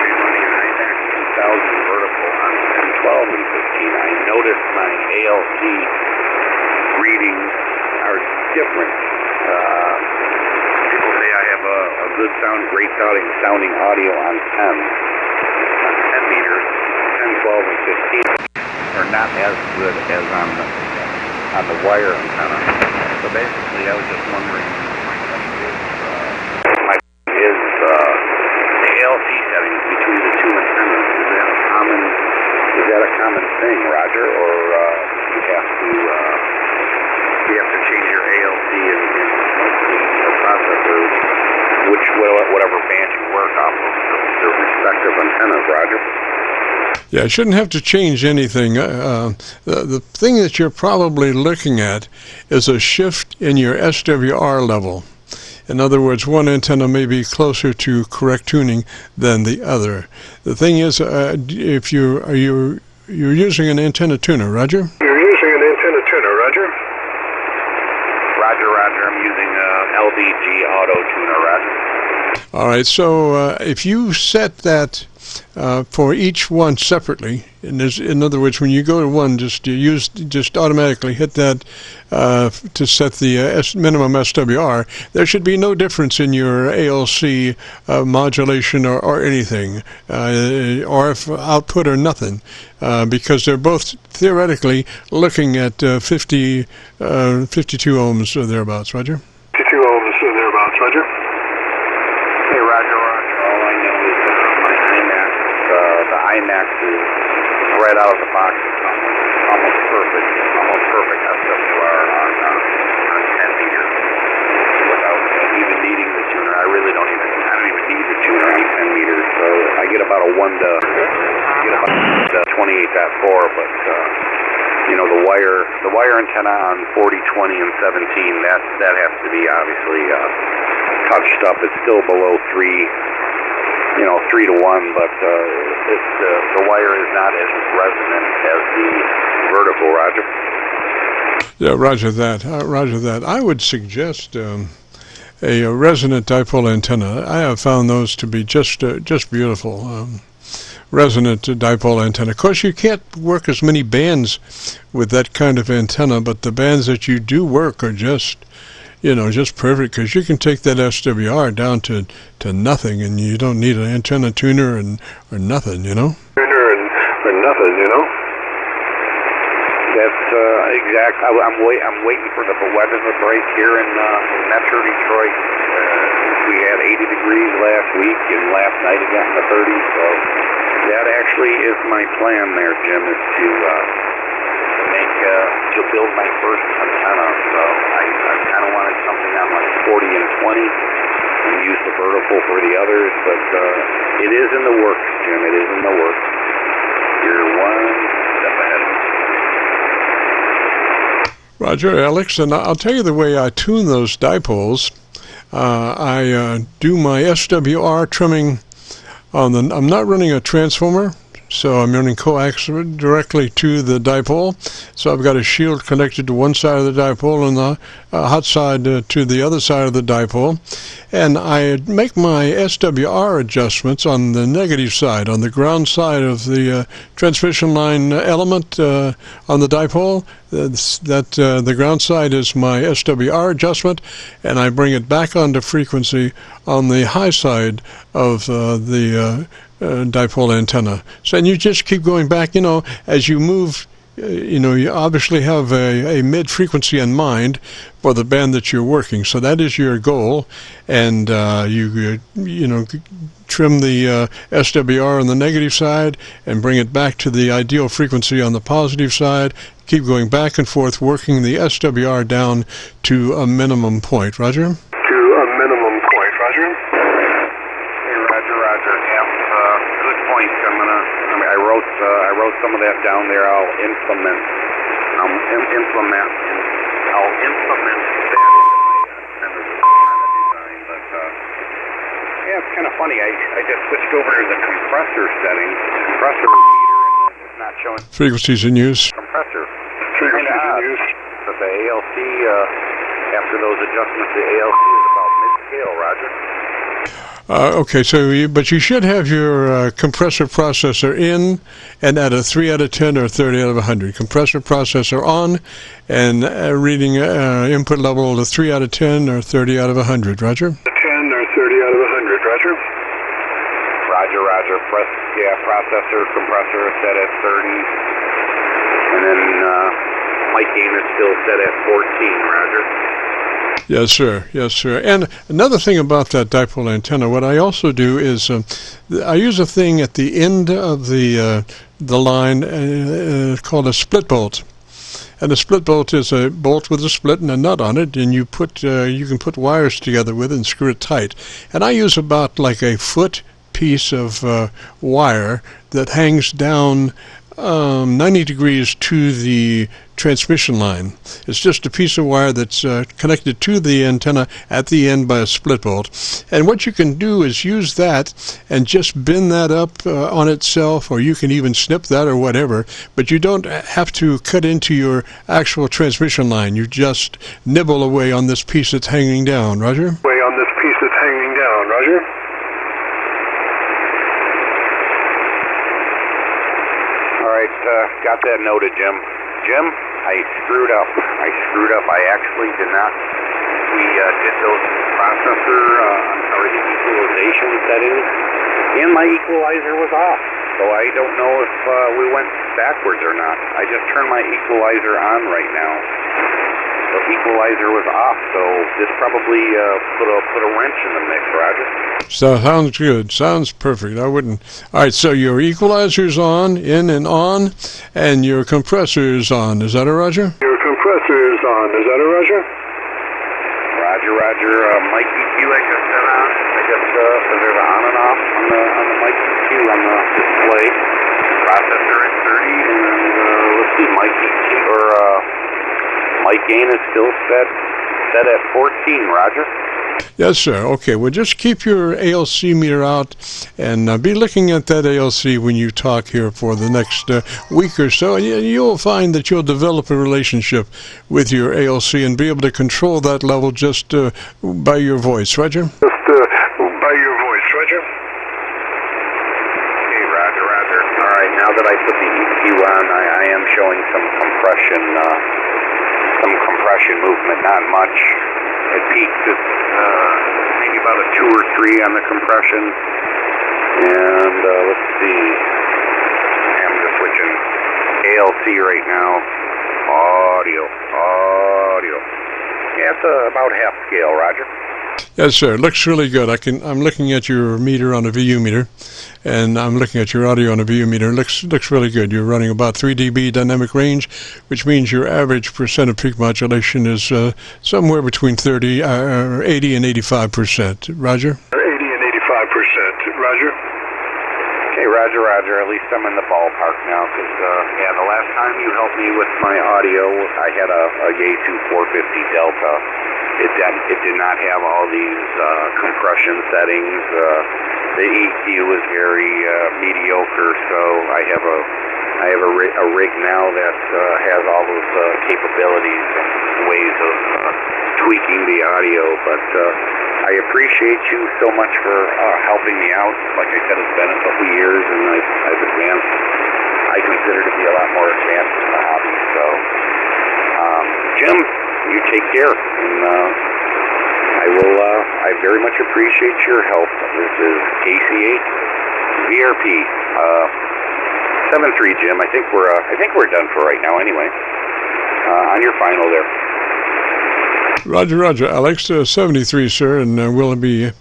I'm running an IMAX 2000 vertical on 10, 12, and 15. I noticed my ALC readings are different. People say I have a good sound, great sounding audio on 10 meters, 10, 12, and 15 are not as good as on the wire antenna. So basically, I was just wondering, the ALC settings between the two antennas, is that a common thing, Roger, or you have to change your ALC in the processor, whatever band you work off of the respective antennas, Roger? Yeah, I shouldn't have to change anything. The thing that you're probably looking at is a shift in your SWR level. In other words, one antenna may be closer to correct tuning than the other. The thing is, if you're using an antenna tuner, Roger? You're using an antenna tuner, Roger? Roger. I'm using LDG auto tuner, Roger. All right, so if you set that for each one separately, and in other words, when you go to one, just automatically hit that to set the minimum SWR. There should be no difference in your ALC modulation or anything, or if output or nothing, because they're both theoretically looking at 52 ohms or thereabouts. Roger? 52 ohms or thereabouts, Roger? Hey, Roger. All I know is my IMAX, the IMAX is right out of the box. It's almost perfect SWR on 10 meters without even needing the tuner. I don't even need the tuner on 10 meters, so I get about a 1 to 28.4, but you know, the wire antenna on 40, 20, and 17, that has to be obviously touched up. It's still below 3 to 1, but the wire is not as resonant as the vertical, Roger. Yeah, Roger that. I would suggest a resonant dipole antenna. I have found those to be just beautiful. Resonant dipole antenna. Of course, you can't work as many bands with that kind of antenna, but the bands that you do work are just perfect, because you can take that SWR down to nothing, and you don't need an antenna tuner or nothing, Tuner or nothing, That's exact. I'm waiting for the weather to break here in Metro Detroit. We had 80 degrees last week, and last night it got in the 30s. So that actually is my plan there, Jim, is to build my first antenna. So I kind of wanted something on like 40 and 20, and use the vertical for the others. But it is in the works, Jim. It is in the works. You're one step ahead of me. Roger, Alex, and I'll tell you the way I tune those dipoles. I do my SWR trimming I'm not running a transformer, so I'm running coax directly to the dipole. So I've got a shield connected to one side of the dipole and the hot side to the other side of the dipole. And I make my SWR adjustments on the negative side, on the ground side of the transmission line element on the dipole. The ground side is my SWR adjustment, and I bring it back onto frequency on the high side of the dipole antenna. So, and you just keep going back, as you move you obviously have a mid-frequency in mind for the band that you're working. So that is your goal, and you trim the SWR on the negative side and bring it back to the ideal frequency on the positive side. Keep going back and forth, working the SWR down to a minimum point. Roger? To a minimum point, Roger. Hey, Roger. Yeah, good point. I wrote some of that down there. I'll implement that into my design. But yeah, it's kind of funny. I just switched over to the compressor settings, compressor meter, and it's not showing Frequencies in use. compressor. Frequencies in use. But the ALC, after those adjustments, the ALC is about mid-scale, Roger. Okay, but you should have your compressor processor in and at a 3 out of 10 or 30 out of 100. Compressor processor on and reading input level of 3 out of 10 or 30 out of 100. Roger? 10 or 30 out of 100, Roger. Roger. Processor, compressor set at 30. And then mic gain is still set at 14, Roger. Yes, sir. And another thing about that dipole antenna, what I also do is I use a thing at the end of the line called a split bolt. And a split bolt is a bolt with a split and a nut on it, and you can put wires together with it and screw it tight. And I use about like a foot piece of wire that hangs down 90 degrees to the transmission line. It's just a piece of wire that's connected to the antenna at the end by a split bolt. And what you can do is use that and just bend that up on itself, or you can even snip that or whatever, but you don't have to cut into your actual transmission line. You just nibble away on this piece that's hanging down. Roger? Way on this piece that's hanging down, Roger. Got that noted, Jim. Jim, I screwed up. I actually did not. We did those processor, the equalization settings, and my equalizer was off. So I don't know if we went backwards or not. I just turned my equalizer on right now. The equalizer was off, so this probably put a wrench in the mix, Roger. So sounds good. Sounds perfect. I wouldn't. All right, so your equalizer's on, in and on, and your compressor's on. Is that a Roger? Your compressor's on. Is that a Roger? Roger. Mic EQ I just set on. So there's an on and off on the mic EQ on the display. Processor at 30, and let's see, mic EQ mic gain is still set at 14, Roger. Yes, sir. Okay, well, just keep your ALC meter out and be looking at that ALC when you talk here for the next week or so. And you'll find that you'll develop a relationship with your ALC and be able to control that level just by your voice. Roger? Just by your voice, Roger. Okay, Roger. All right, now that I put the EQ on, I am showing some compression movement, not much. It peaked at maybe about a 2 or 3 on the compression. And let's see. I'm just switching ALC right now. Audio. Yeah, it's about half scale, Roger. Yes, sir. It looks really good. I'm looking at your meter on a VU meter, and I'm looking at your audio on a VU meter. It looks really good. You're running about 3 dB dynamic range, which means your average percent of peak modulation is somewhere between 80 and 85%. Roger? 80 and 85%. Roger? Okay, Roger. At least I'm in the ballpark now, because the last time you helped me with my audio, I had a Yaesu 450 Delta. It did not have all these compression settings. The EQ was very mediocre, so I have a rig now that has all those capabilities and ways of tweaking the audio. But I appreciate you so much for helping me out. Like I said, it's been a couple years, and I've advanced. I consider to be a lot more advanced in the hobby. So, Jim, you take care, and I very much appreciate your help. This is KC9VKV. 7-3, Jim. I think we're done for right now. Anyway, on your final there. Roger, Alex. 73, sir, and we'll be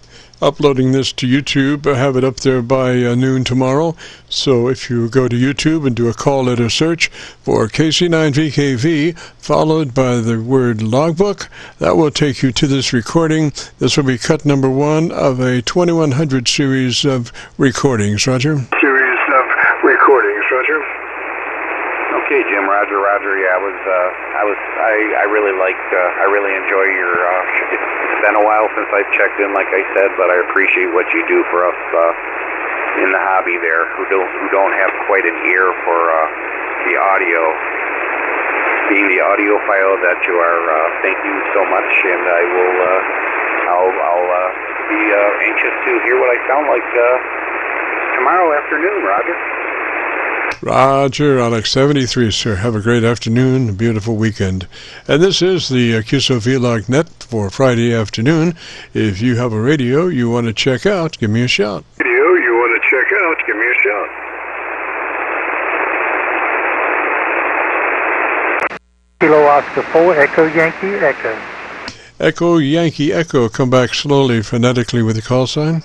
uploading this to YouTube. Have it up there by noon tomorrow. So if you go to YouTube and do a call letter search for KC9VKV, followed by the word logbook, that will take you to this recording. This will be cut number 1 of a 2100 series of recordings. Roger? Series of recordings, Roger. Okay, Jim. Roger. Yeah, I really enjoy your. It's been a while since I've checked in, like I said, but I appreciate what you do for us in the hobby there, who don't have quite an ear for the audio. Being the audiophile that you are, thank you so much, and I'll be anxious to hear what I sound like tomorrow afternoon, Roger. Roger, Alex. 73, sir. Have a great afternoon, a beautiful weekend. And this is the Qso-Vlog net for Friday afternoon. If you have a radio you want to check out, give me a shout. Give me a shout. Kilo Oscar 4, Echo Yankee Echo. Echo Yankee Echo. Come back slowly, phonetically with the call sign.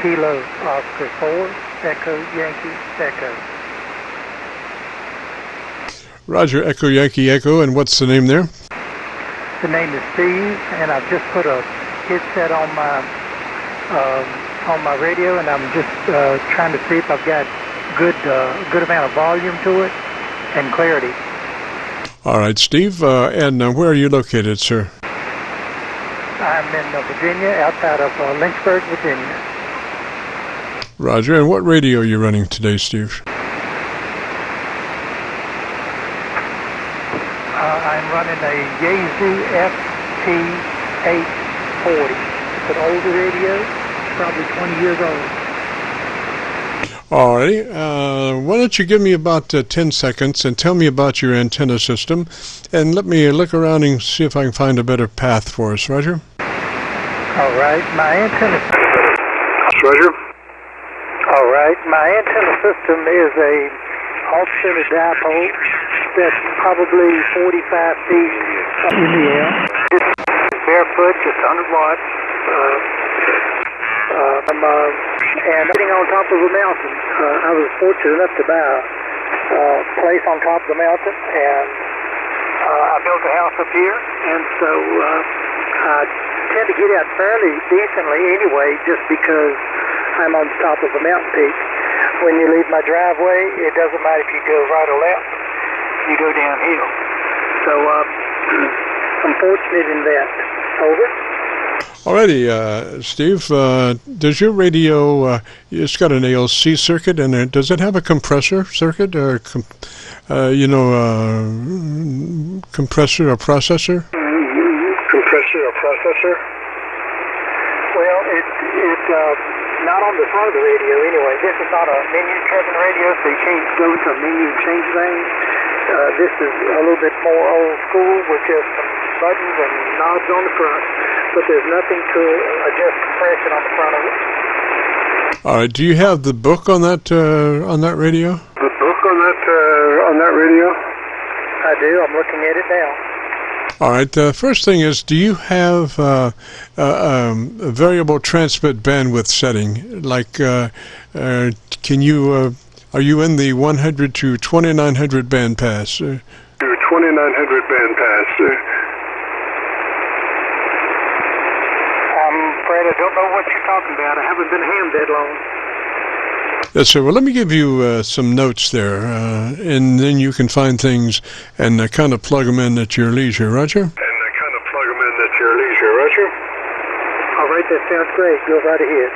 Kilo Oscar 4, Echo Yankee Echo. Roger, Echo Yankee Echo. And what's the name there? The name is Steve, and I've just put a headset on my radio, and I'm just trying to see if I've got good amount of volume to it and clarity. All right, Steve. And where are you located, sir? I'm in Virginia, outside of Lynchburg, Virginia. Roger. And what radio are you running today, Steve? I'm running a Yaesu FT840. It's an older radio, probably 20 years old. All righty. Why don't you give me about 10 seconds and tell me about your antenna system, and let me look around and see if I can find a better path for us, Roger? All right. My antenna system is a off-center dipole that's probably 45 feet in the air. It's barefoot, just 100 watts. And sitting on top of a mountain. I was fortunate enough to buy a place on top of the mountain, and I built a house up here, and so I tend to get out fairly decently anyway, just because I'm on the top of a mountain peak. When you leave my driveway, it doesn't matter if you go right or left, you go downhill. So I'm fortunate in that. Over. Alrighty, Steve, does your radio, it's got an ALC circuit, and does it have a compressor circuit, or compressor or processor? Compressor or processor? Well, it's not on the front of the radio anyway. This is not a menu-driven radio, so you can't go to a menu and change things. This is a little bit more old school with just some buttons and knobs on the front, but there's nothing to adjust compression on the front of it. All right. Do you have the book on that radio? The book on that radio? I do. I'm looking at it now. All right. The first thing is, do you have a variable transmit bandwidth setting? Like, can you? Are you in the 100 to 2900 band pass? 2900 band pass. I'm afraid I don't know what you're talking about. I haven't been ham that long. Yes, sir. Well, let me give you some notes there, and then you can find things and kind of plug them in at your leisure, Roger? All right, that sounds great. Go right ahead.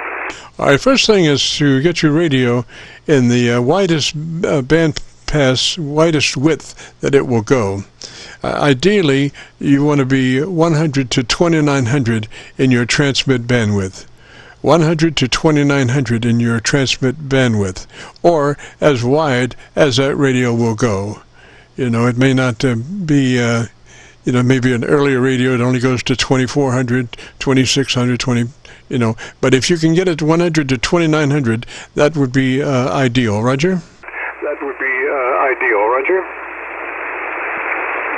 All right, first thing is to get your radio in the widest band pass, widest width that it will go. Ideally, you want to be 100 to 2900 in your transmit bandwidth. 100 to 2900 in your transmit bandwidth, or as wide as that radio will go. You know, it may not be maybe an earlier radio, it only goes to 2400, 2600, 20, but if you can get it to 100 to 2900, that would be ideal. Roger? That would be ideal. Roger?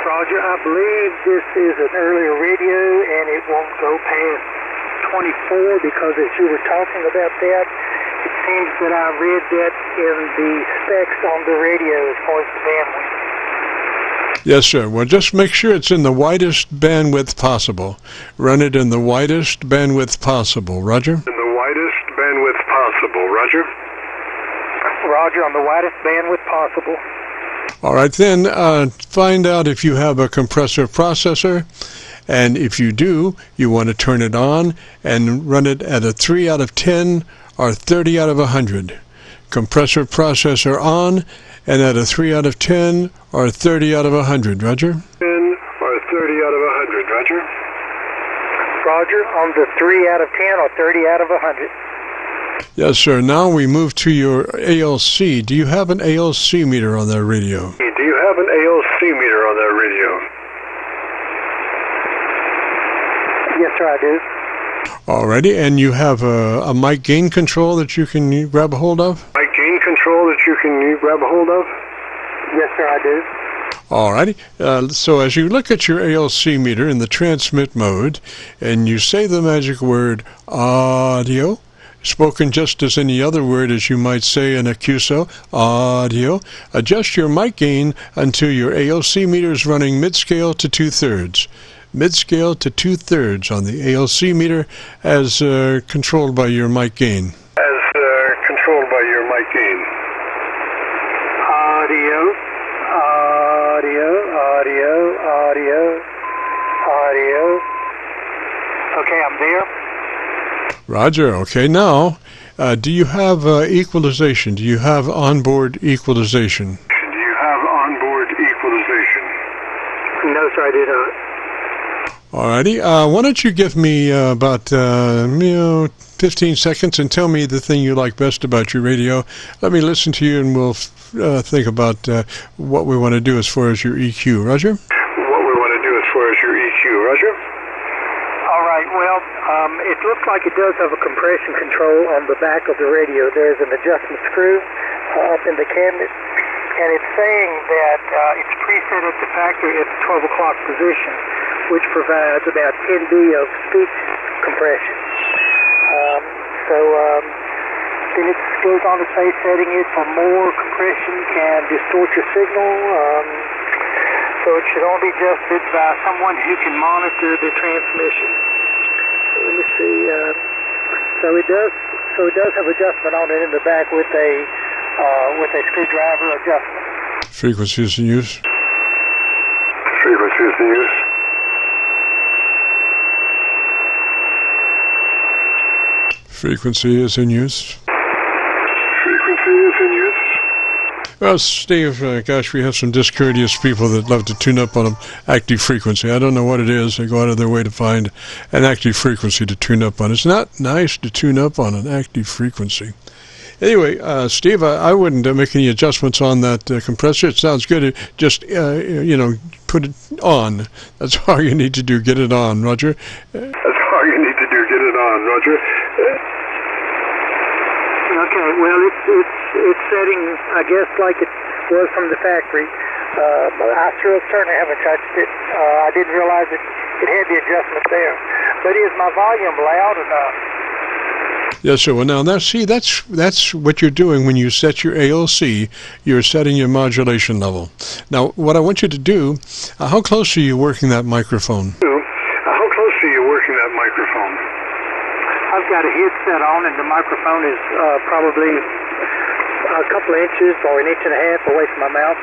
Roger, I believe this is an earlier radio, and it won't go past 24 because as you were talking about that, it seems that I read that in the specs on the radio as far as the bandwidth. Yes, sir. Well, just make sure it's in the widest bandwidth possible. Run it in the widest bandwidth possible. Roger? In the widest bandwidth possible. Roger? Roger, on the widest bandwidth possible. All right, then find out if you have a compressor processor, and if you do, you want to turn it on and run it at a 3 out of 10 or 30 out of 100. Compressor processor on and at a 3 out of 10 or 30 out of 100. Roger? 10 or 30 out of 100. Roger? Roger, on the 3 out of 10 or 30 out of 100. Yes, sir. Now we move to your ALC. Do you have an ALC meter on that radio? Do you have an ALC meter on that radio? Yes, sir, I do. Alrighty, and you have a mic gain control that you can grab a hold of? Mic gain control that you can grab a hold of? Yes, sir, I do. Alrighty, so as you look at your ALC meter in the transmit mode, and you say the magic word audio, spoken just as any other word as you might say in a QSO, audio, adjust your mic gain until your ALC meter is running mid-scale to 2/3. Mid-scale to 2/3 on the ALC meter as controlled by your mic gain. Controlled by your mic gain. Audio, audio, audio, audio, audio. Okay, I'm there. Roger. Okay, now, do you have equalization? Do you have onboard equalization? Do you have onboard equalization? No, sir, I do not. Alrighty, why don't you give me about 15 seconds and tell me the thing you like best about your radio. Let me listen to you and we'll think about what we want to do as far as your EQ. Roger? What we want to do as far as your EQ. Roger? All right, well, it looks like it does have a compression control on the back of the radio. There's an adjustment screw up in the cabinet, and it's saying that it's preset at the factory at the 12 o'clock position, which provides about 10 dB of speech compression. Then it goes on to say setting it for more compression can distort your signal. So it should only be adjusted by someone who can monitor the transmission. Let me see. So it does have adjustment on it in the back with a screwdriver adjustment. Frequencies in use. Frequencies in use. Frequency is in use. Frequency is in use. Well, Steve, gosh, we have some discourteous people that love to tune up on an active frequency. I don't know what it is. They go out of their way to find an active frequency to tune up on. It's not nice to tune up on an active frequency. Anyway, Steve, I wouldn't make any adjustments on that compressor. It sounds good. Just, put it on. That's all you need to do. Get it on, Roger. That's all you need to do. Get it on, Roger. Okay, well, it's setting, I guess, like it was from the factory. I certainly haven't touched it. I didn't realize it had the adjustment there. But is my volume loud enough? Yes, sir. Well, now that's what you're doing when you set your ALC. You're setting your modulation level. Now, what I want you to do, how close are you working that microphone? How close are you working that microphone? I've got a headset on, and the microphone is probably a couple of inches or an inch and a half away from my mouth.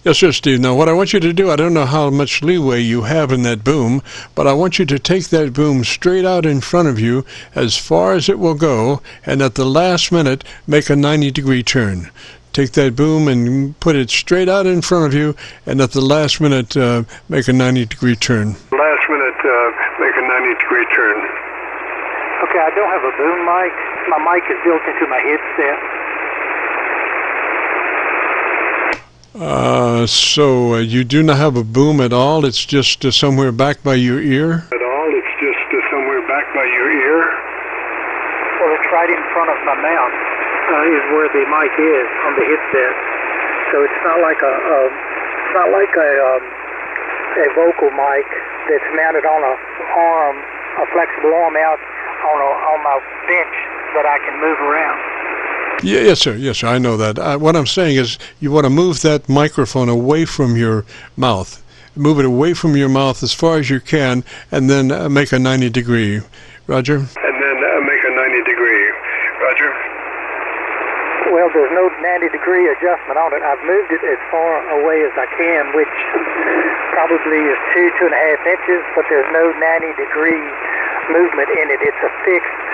Yes, sir, Steve. Now, what I want you to do, I don't know how much leeway you have in that boom, but I want you to take that boom straight out in front of you as far as it will go, and at the last minute, make a 90-degree turn. Take that boom and put it straight out in front of you, and at the last minute, make a 90-degree turn. Last minute, make a 90-degree turn. Okay, I don't have a boom mic. My mic is built into my headset. So you do not have a boom at all? It's just somewhere back by your ear? At all? It's just somewhere back by your ear? Well, it's right in front of my mouth is where the mic is on the headset. So it's not like a vocal mic that's mounted on a flexible arm out on my bench that I can move around. Yeah, yes, sir. Yes, sir. I know that. What I'm saying is you want to move that microphone away from your mouth. Move it away from your mouth as far as you can, and then make a 90 degree. Roger? And then make a 90 degree. Roger? Well, there's no 90 degree adjustment on it. I've moved it as far away as I can, which probably is 2.5 inches, but there's no 90 degree movement in it. It's a fixed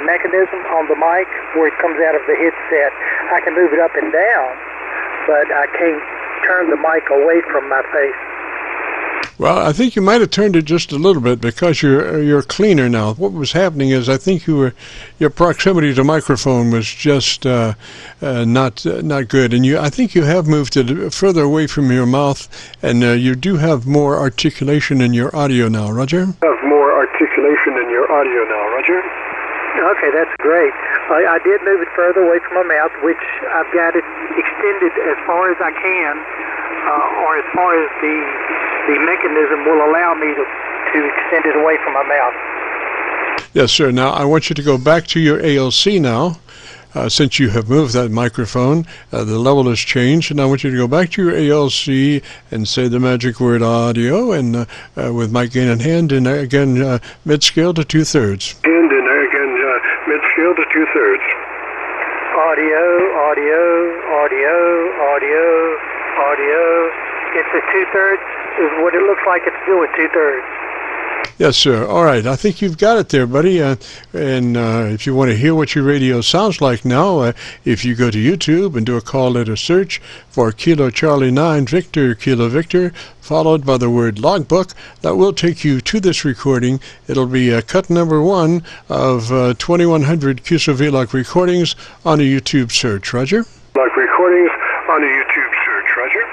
mechanism on the mic where it comes out of the headset. I can move it up and down, but I can't turn the mic away from my face. Well, I think you might have turned it just a little bit because you're cleaner now. What was happening is I think your proximity to the microphone was just not good, and I think you have moved it further away from your mouth, and you do have more articulation in your audio now, Roger. Have more articulation in your audio now, Roger. Okay, that's great. I did move it further away from my mouth, which I've got it extended as far as I can, or as far as the mechanism will allow me to extend it away from my mouth. Yes, sir. Now, I want you to go back to your ALC now. Since you have moved that microphone, the level has changed, and I want you to go back to your ALC and say the magic word audio, and with mic gain in hand, and again, mid-scale to 2/3. And again, mid-scale to 2/3. Audio, audio, audio, audio, audio. It's at 2/3 is what it looks like it's doing, 2/3. Yes, sir. All right. I think you've got it there, buddy. And if you want to hear what your radio sounds like now, if you go to YouTube and do a call letter search for Kilo Charlie 9 Victor Kilo Victor, followed by the word logbook, that will take you to this recording. It'll be cut number 1 of 2100 Qso-Vlog recordings on a YouTube search. Roger? Like recordings on a YouTube search. Roger?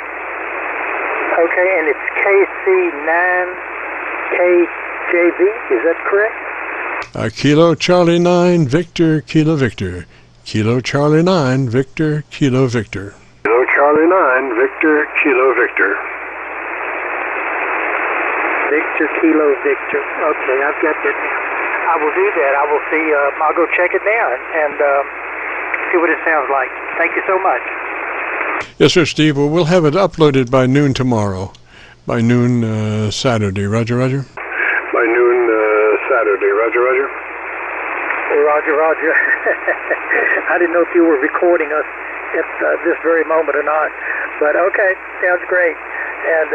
Okay, and it's KC9KV, is that correct? Kilo Charlie 9 Victor Kilo Victor. Kilo Charlie 9 Victor Kilo Victor. Kilo Charlie 9 Victor Kilo Victor. Victor Kilo Victor. Okay, I've got that now. I will do that. I will see. I'll go check it now and see what it sounds like. Thank you so much. Yes, sir, Steve. Well, we'll have it uploaded by noon tomorrow. By noon Saturday. Roger, Roger? By noon Saturday. Roger, Roger? Roger, Roger. I didn't know if you were recording us at this very moment or not. But okay, sounds great. And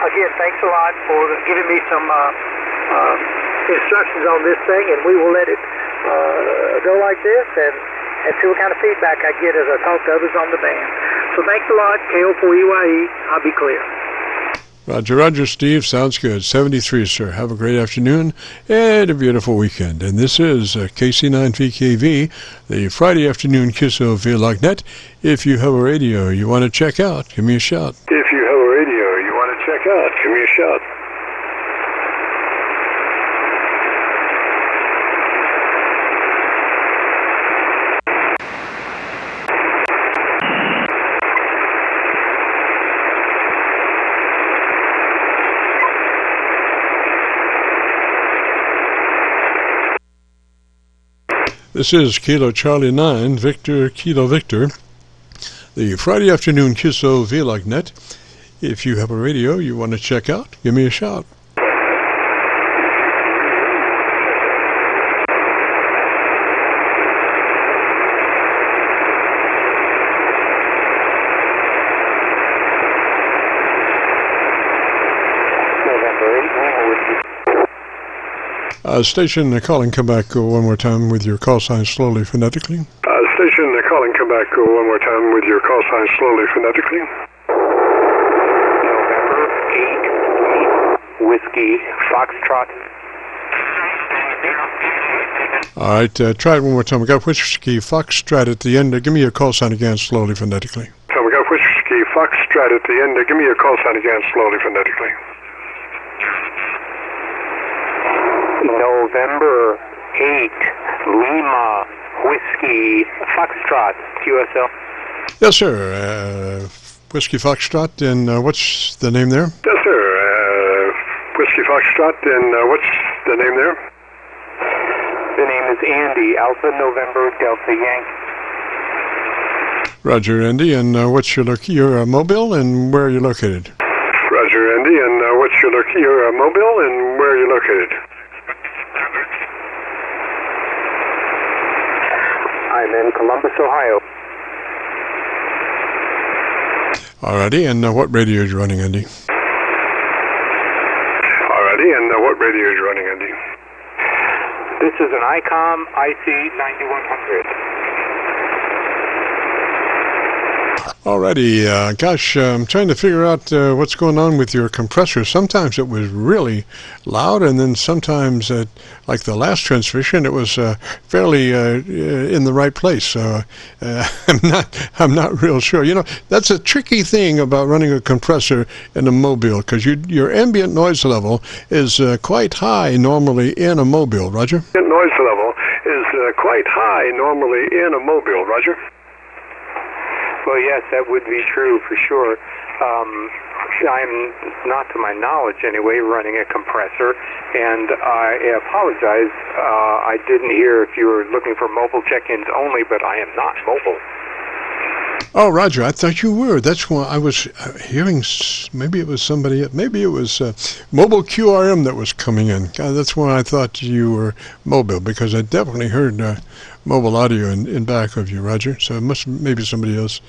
again, thanks a lot for giving me some instructions on this thing, and we will let it go like this and see what kind of feedback I get as I talk to others on the band. So thanks a lot, KO4EYE. I'll be clear. Roger, Roger, Steve. Sounds good. 73, sir. Have a great afternoon and a beautiful weekend. And this is KC9VKV, the Friday afternoon Qso-Vlog net. If you have a radio you want to check out, give me a shout. If you have a radio you want to check out, give me a shout. This is Kilo Charlie 9 Victor Kilo Victor, the Friday afternoon Qso-Vlog net. If you have a radio you want to check out, give me a shout. Station, call and come back one more time with your call sign slowly phonetically. Station, call and come back one more time with your call sign slowly phonetically. November 8 Whiskey Foxtrot. All right, try it one more time. We got Whiskey Foxtrot at the end. Give me your call sign again slowly phonetically. So we got Foxtrot at the end. Give me your call sign again, slowly, phonetically. November 8, Lima, Whiskey, Foxtrot, QSL. Yes, sir. Whiskey Foxtrot, and what's the name there? Yes, sir. Whiskey Foxtrot, and what's the name there? The name is Andy, Alpha November Delta Yankee. Roger, Andy, and what's your mobile, and where are you located? Roger, Andy, and what's your mobile, and where are you located? I'm in Columbus, Ohio. Alrighty, and what radio is you running, Andy? Alrighty, and what radio is you running, Andy? This is an ICOM IC9100. Alrighty, gosh, I'm trying to figure out what's going on with your compressor. Sometimes it was really loud, and then sometimes, like the last transmission, it was fairly in the right place. So I'm not real sure. You know, that's a tricky thing about running a compressor in a mobile, because your ambient noise level is quite high normally in a mobile. Roger? Ambient noise level is quite high normally in a mobile. Roger? Well, yes, that would be true for sure. I'm not, to my knowledge anyway, running a compressor, and I apologize. I didn't hear if you were looking for mobile check-ins only, but I am not mobile. Oh, Roger, I thought you were. That's why I was hearing, maybe it was somebody, maybe it was mobile QRM that was coming in. That's why I thought you were mobile, because I definitely heard mobile audio in back of you, Roger. So it must maybe somebody else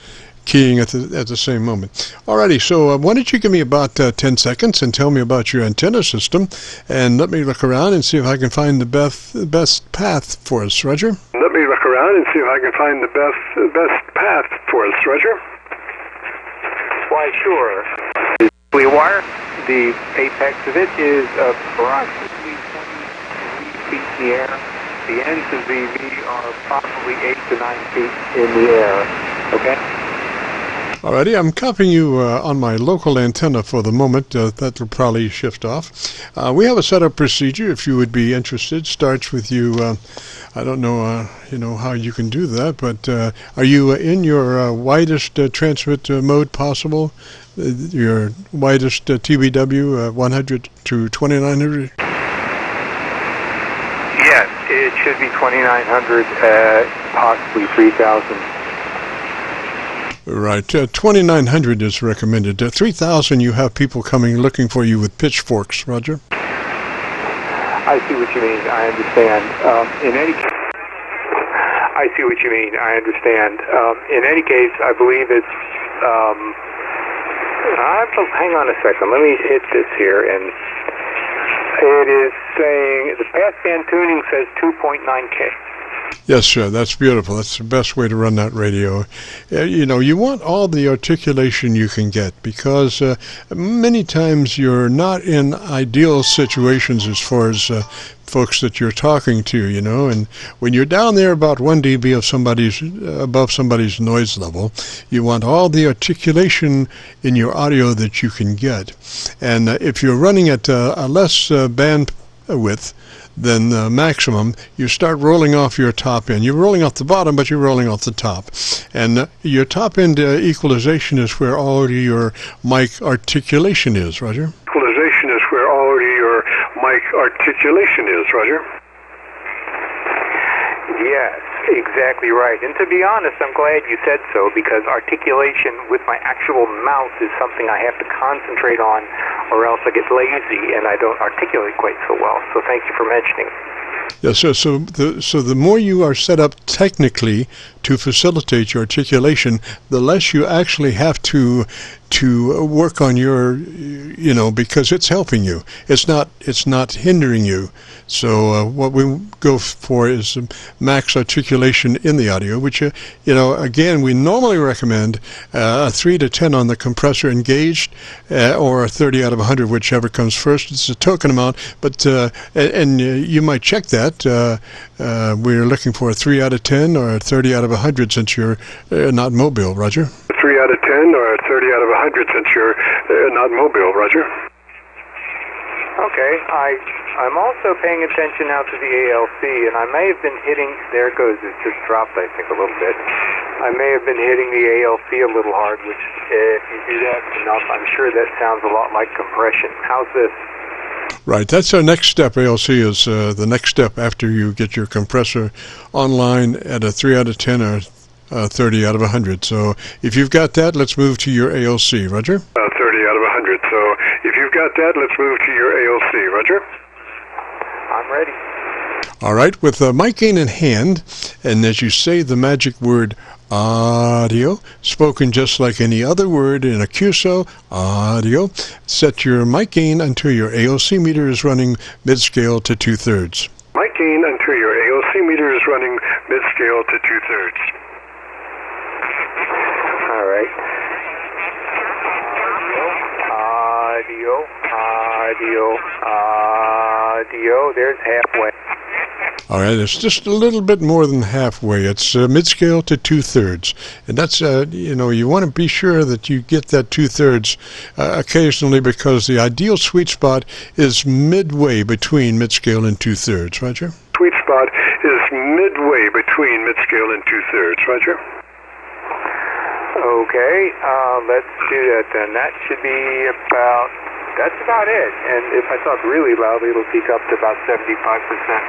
keying at the same moment. Alrighty, so why don't you give me about 10 seconds and tell me about your antenna system, and let me look around and see if I can find the best path for us, Roger. Let me look around and see if I can find the best path for us, Roger. Why, sure. We wire. The apex of it is approximately 23 feet in the air. The ends of the V are probably 8 to 9 feet in the air. Okay? Alrighty, I'm copying you on my local antenna for the moment. That will probably shift off. We have a setup procedure, if you would be interested. Starts with you. I don't know, how you can do that, but are you in your widest transmit mode possible? Your widest TBW, 100 to 2900? Yes, it should be 2900, possibly 3000. Right, 2900 is recommended. 3000, you have people coming looking for you with pitchforks, Roger? I see what you mean. I understand. I see what you mean. I understand. In any case, I believe it's. Hang on a second. Let me hit this here, and it is saying the passband tuning says 2.9K. Yes, sir. That's beautiful. That's the best way to run that radio. You want all the articulation you can get, because many times you're not in ideal situations as far as folks that you're talking to, and when you're down there about 1 dB of above somebody's noise level, you want all the articulation in your audio that you can get. And if you're running at a less bandwidth than the maximum, you start rolling off your top end. You're rolling off the bottom, but you're rolling off the top. And your top end equalization is where all your mic articulation is, Roger? Equalization is where all your mic articulation is, Roger? Yes, exactly right. And to be honest, I'm glad you said so, because articulation with my actual mouth is something I have to concentrate on, or else I get lazy and I don't articulate quite so well. So thank you for mentioning. Yes, so the more you are set up technically to facilitate your articulation, the less you actually have to work on your, because it's helping you. It's not hindering you. So what we go for is max articulation in the audio, which, again, we normally recommend a 3 to 10 on the compressor engaged, or a 30 out of 100, whichever comes first. It's a token amount, but and you might check that. We're looking for a 3 out of 10 or a 30 out of 100 since you're not mobile, Roger. 3 out of 10 10 or 30 out of 100 since you're not mobile, Roger. Okay, I'm also paying attention now to the ALC, and I may have been hitting, there it goes, it just dropped, I think, a little bit. I may have been hitting the ALC a little hard, which if you do that enough, I'm sure that sounds a lot like compression. How's this? Right, that's our next step. ALC is the next step after you get your compressor online at a 3 out of 10 or 30 out of 100. So if you've got that, let's move to your ALC, Roger. 30 out of 100. So if you've got that, let's move to your ALC, Roger. I'm ready. All right, with the mic gain in hand, and as you say the magic word audio, spoken just like any other word in a QSO, audio, set your mic gain until your ALC meter is running mid-scale to 2/3. Mic gain until your ALC meter is running mid-scale to 2/3. All right. Audio, there's halfway. All right, it's just a little bit more than halfway. It's mid-scale to 2/3. And that's, you want to be sure that you get that 2/3 occasionally, because the ideal sweet spot is midway between mid-scale and 2/3, Roger? Sweet spot is midway between mid-scale and 2/3, Roger. Okay, let's do that then. That should be that's about it. And if I talk really loudly, it'll peak up to about 75%.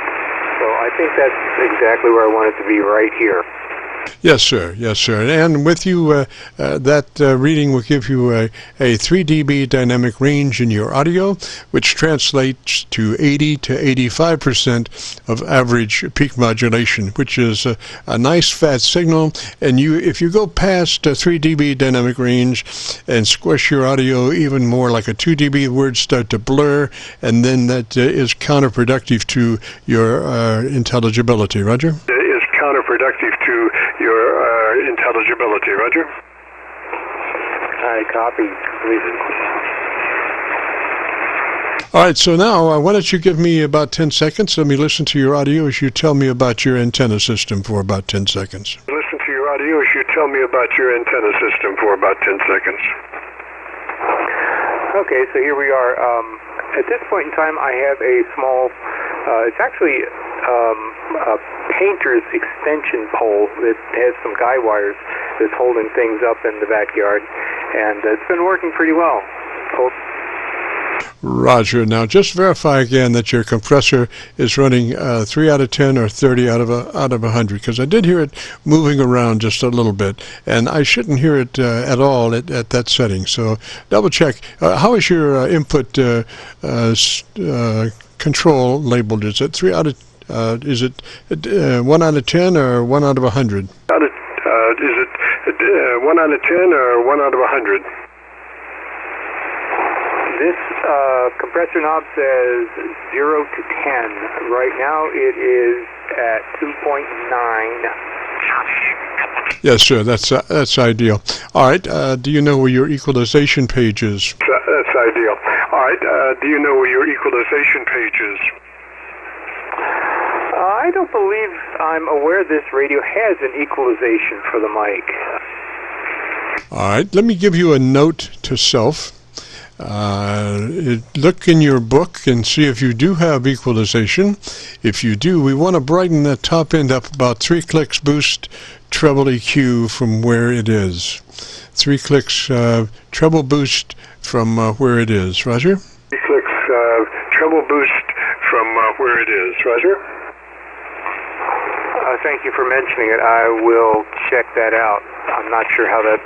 So I think that's exactly where I want it to be, right here. Yes, sir. Yes, sir. And with you, that reading will give you a 3 dB dynamic range in your audio, which translates to 80 to 85% of average peak modulation, which is a nice fat signal. And if you go past a 3 dB dynamic range and squish your audio even more, like a 2 dB, words start to blur, and then that is counterproductive to your intelligibility. Roger? Is counterproductive to your intelligibility, Roger. I copy completely. All right, so now why don't you give me about 10 seconds. Let me listen to your audio as you tell me about your antenna system for about 10 seconds. Listen to your audio as you tell me about your antenna system for about 10 seconds. Okay, so here we are. At this point in time, I have a small, it's actually a painter's extension pole that has some guy wires that's holding things up in the backyard, and it's been working pretty well. Roger. Now just verify again that your compressor is running 3 out of 10 or 30 out of 100, because I did hear it moving around just a little bit, and I shouldn't hear it at all at that setting. So double check. How is your input control labeled? Is it 3 out of is it 1 out of 10 or 1 out of 100? Is it 1 out of 10 or 1 out of 100? This compressor knob says 0 to 10. Right now it is at 2.9. Yes, sir. That's ideal. All right. Do you know where your equalization page is? That's ideal. All right. Do you know where your equalization page is? I don't believe I'm aware this radio has an equalization for the mic. All right. Let me give you a note to self. Look in your book and see if you do have equalization. If you do, we want to brighten that top end up about 3 clicks boost treble EQ from where it is. 3 clicks treble boost from where it is. Roger? 3 clicks treble boost from where it is. Roger? Thank you for mentioning it. I will check that out. I'm not sure how that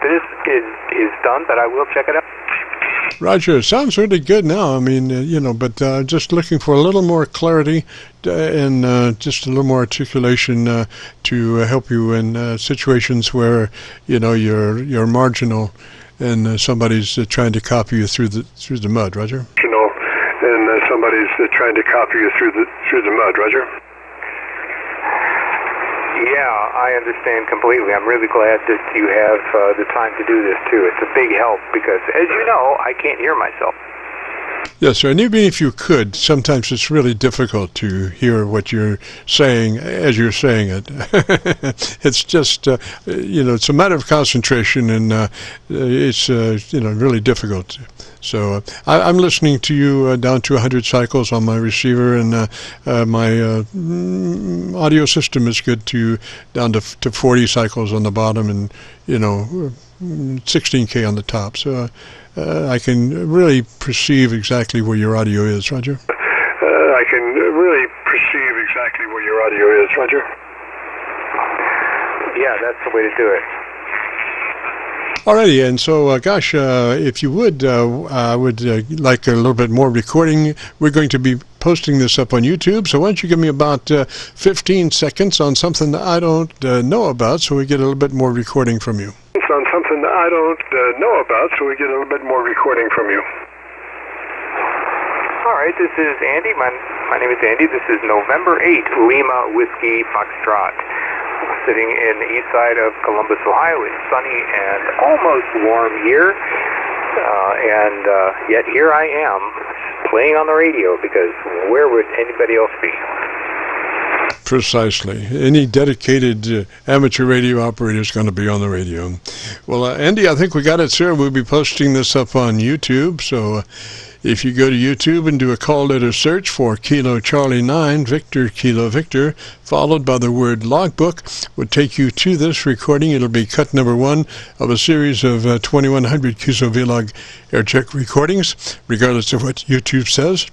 is done, but I will check it out. Roger, sounds really good now. I mean, but just looking for a little more clarity and just a little more articulation to help you in situations where you're marginal and somebody's trying to copy you through the mud. Roger. And somebody's trying to copy you through the mud. Roger. Yeah, I understand completely. I'm really glad that you have the time to do this, too. It's a big help because, as you know, I can't hear myself. Yes, sir. And even if you could, sometimes it's really difficult to hear what you're saying as you're saying it. It's just, it's a matter of concentration, and it's, really difficult. So I'm listening to you down to 100 cycles on my receiver, and my audio system is good to down to 40 cycles on the bottom, and 16K on the top. So I can really perceive exactly where your audio is, Roger. I can really perceive exactly where your audio is, Roger. Yeah, that's the way to do it. Alrighty, and so, if you would, I would like a little bit more recording. We're going to be posting this up on YouTube, so why don't you give me about 15 seconds on something that I don't know about, so we get a little bit more recording from you. On something that I don't know about, so we get a little bit more recording from you. All right, this is Andy. My name is Andy. This is November 8, Lima Whiskey Foxtrot. Sitting in the east side of Columbus, Ohio. It's sunny and almost warm here, and yet here I am playing on the radio, because where would anybody else be? Precisely. Any dedicated amateur radio operator is going to be on the radio. Well, Andy, I think we got it, sir. We'll be posting this up on YouTube, so if you go to YouTube and do a call letter search for Kilo Charlie 9, Victor Kilo Victor, followed by the word logbook, would take you to this recording. It'll be cut number 1 of a series of 2100 Qso-Vlog Aircheck recordings, regardless of what YouTube says.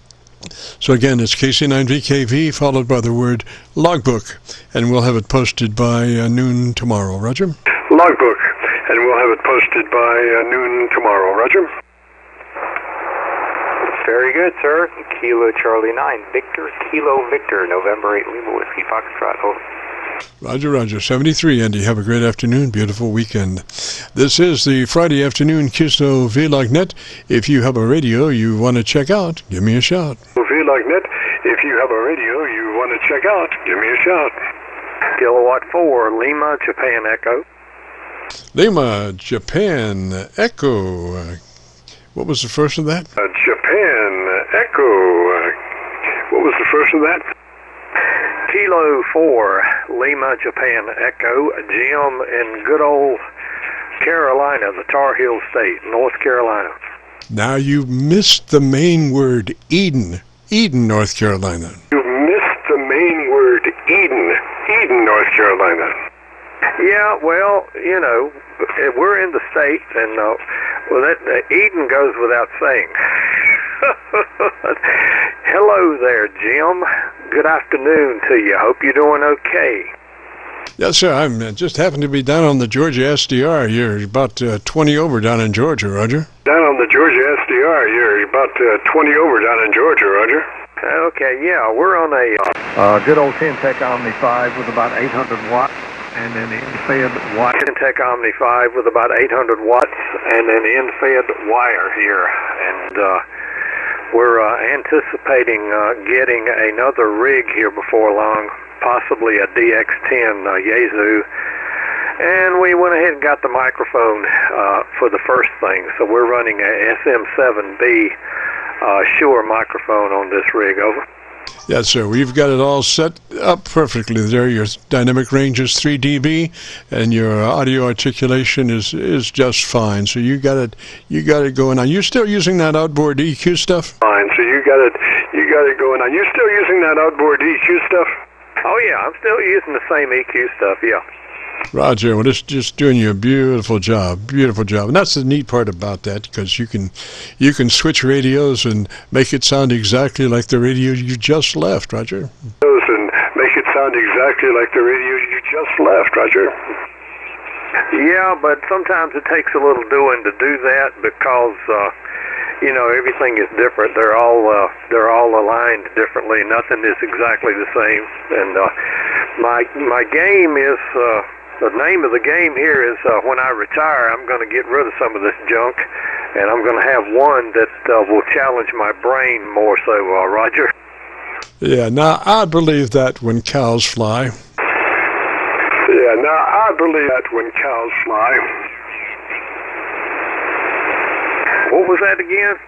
So again, it's KC9VKV followed by the word logbook, and we'll have it posted by noon tomorrow. Roger? Logbook, and we'll have it posted by noon tomorrow. Roger? Very good, sir. Kilo Charlie 9, Victor Kilo Victor, November 8, Lima Whiskey Foxtrot, over. Roger, 73, Andy. Have a great afternoon, beautiful weekend. This is the Friday afternoon Qso-Vlog net. If you have a radio you want to check out, give me a shout. Vlog net. If you have a radio you want to check out, give me a shout. Kilowatt 4, Lima, Japan Echo. Lima, Japan Echo. What was the first of that? Japan Echo. What was the first of that? Kilo 4, Lima, Japan Echo. Jim in good old Carolina, the Tar Heel State, North Carolina. Now you missed the main word, Eden. Eden, North Carolina. You missed the main word, Eden. Eden, North Carolina. Yeah, well, we're in the state, and that Eden goes without saying. Hello there, Jim. Good afternoon to you. Hope you're doing okay. Yes, sir. I'm just happen to be down on the Georgia SDR. You're about 20 over down in Georgia, Roger. Down on the Georgia SDR. You're about 20 over down in Georgia, Roger. Okay, yeah, we're on a Good old Syntec Omni 5 with about 800 watts, and then in-fed wire. Syntec Omni 5 with about 800 watts, and an in-fed wire here, and we're anticipating getting another rig here before long, possibly a DX10 Yaesu, and we went ahead and got the microphone for the first thing, so we're running a SM7B Shure microphone on this rig, over. Yes, sir. We've got it all set up perfectly there. Your dynamic range is 3 dB, and your audio articulation is just fine. So you got it going on. You still using that outboard EQ stuff? Fine. So you got it going on. You still using that outboard EQ stuff? Oh yeah, I'm still using the same EQ stuff. Yeah. Roger, well, it's just doing you a beautiful job, and that's the neat part about that, because you can switch radios and make it sound exactly like the radio you just left, Roger. And make it sound exactly like the radio you just left, Roger. Yeah, but sometimes it takes a little doing to do that, because everything is different. They're all aligned differently. Nothing is exactly the same, and my game is. The name of the game here is when I retire, I'm going to get rid of some of this junk, and I'm going to have one that will challenge my brain more so, Roger. Yeah, now I believe that when cows fly. Yeah, now I believe that when cows fly. What was that again?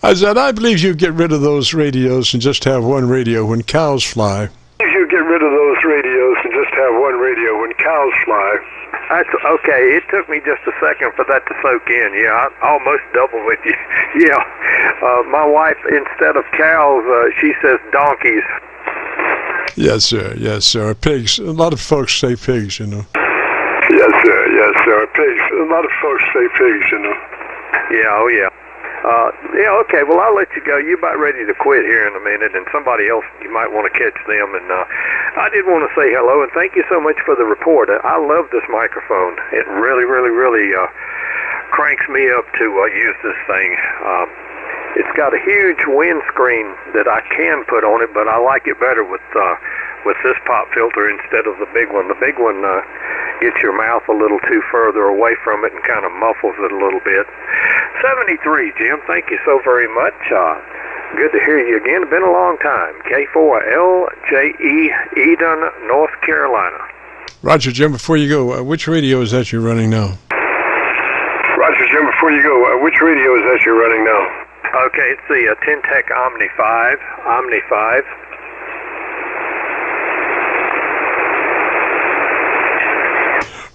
I said, I believe you get rid of those radios and just have one radio when cows fly. If you get rid of those radios and just have one radio when cows fly. That's okay. It took me just a second for that to soak in. Yeah, I almost doubled with you. Yeah. My wife, instead of cows, she says donkeys. Yes, sir. Yes, sir. Pigs. A lot of folks say pigs, you know. Yes, sir. Yes, sir. Pigs. A lot of folks say pigs, you know. Yeah, oh, yeah. Yeah, okay, well, I'll let you go. You're about ready to quit here in a minute, and somebody else, you might want to catch them. And I did want to say hello, and thank you so much for the report. I love this microphone. It really, really, really cranks me up to use this thing. It's got a huge windscreen that I can put on it, but I like it better with this pop filter instead of the big one. The big one gets your mouth a little too further away from it and kind of muffles it a little bit. 73, Jim, thank you so very much. Good to hear you again. It's been a long time. K4LJE, Eden, North Carolina. Roger, Jim, before you go, which radio is that you're running now? Roger, Jim, before you go, which radio is that you're running now? Okay, it's the Tintec Omni 5. Omni 5.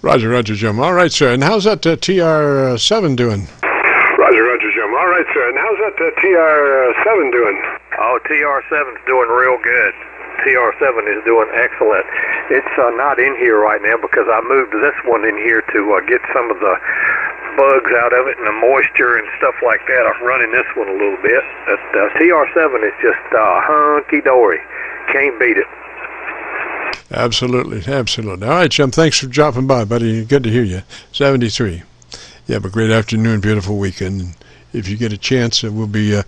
Roger, Jim. All right, sir. And how's that TR7 doing? Roger, Jim. All right, sir. And how's that TR7 doing? Oh, TR7's doing real good. TR7 is doing excellent. It's not in here right now because I moved this one in here to get some of the bugs out of it and the moisture and stuff like that. I'm running this one a little bit. But TR7 is just hunky-dory. Can't beat it. Absolutely. All right, Jim, thanks for dropping by, buddy. Good to hear you. 73. You have a great afternoon, beautiful weekend. And if you get a chance, we'll be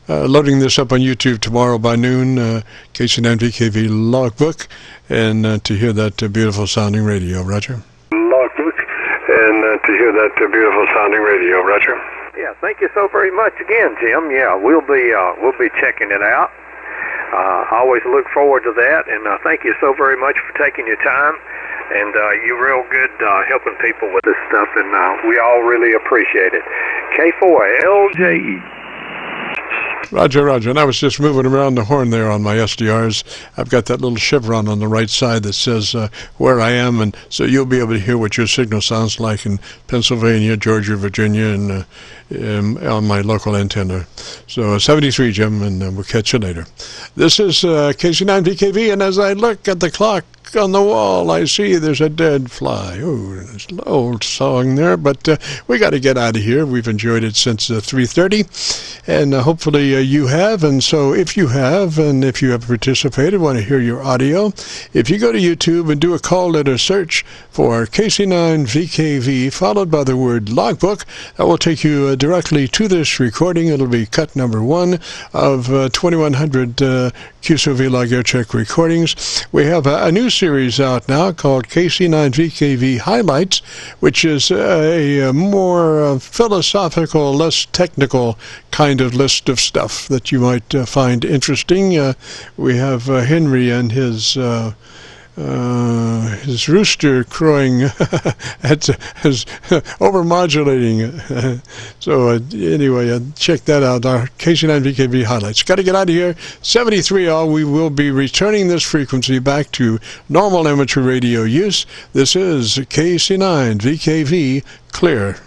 loading this up on YouTube tomorrow by noon, KC9VKV logbook, and to hear that beautiful sounding radio. Roger. Logbook, and to hear that beautiful sounding radio. Roger. Yeah, thank you so very much again, Jim. Yeah, we'll be checking it out. I always look forward to that, and thank you so very much for taking your time. And you're real good helping people with this stuff, and we all really appreciate it. K4LJE. Roger. And I was just moving around the horn there on my SDRs. I've got that little chevron on the right side that says where I am, and so you'll be able to hear what your signal sounds like in Pennsylvania, Georgia, Virginia, and on my local antenna. So 73, Jim, and we'll catch you later. This is KC9VKV, and as I look at the clock on the wall, I see there's a dead fly. Oh, there's an old song there, but we got to get out of here. We've enjoyed it since 3:30, and hopefully you have. And so if you have, and if you have participated, want to hear your audio, if you go to YouTube and do a call letter search for KC9VKV, followed by the word logbook, that will take you directly to this recording. It'll be cut number 1 of 2100 Qso-Vlog Aircheck recordings. We have a new series out now called KC9VKV Highlights, which is a more philosophical, less technical kind of list of stuff that you might find interesting. We have Henry and his rooster crowing as overmodulating. So anyway, check that out, our KC9VKV highlights. Got to get out of here. 73 all. We will be returning this frequency back to normal amateur radio use. This is KC9VKV Clear.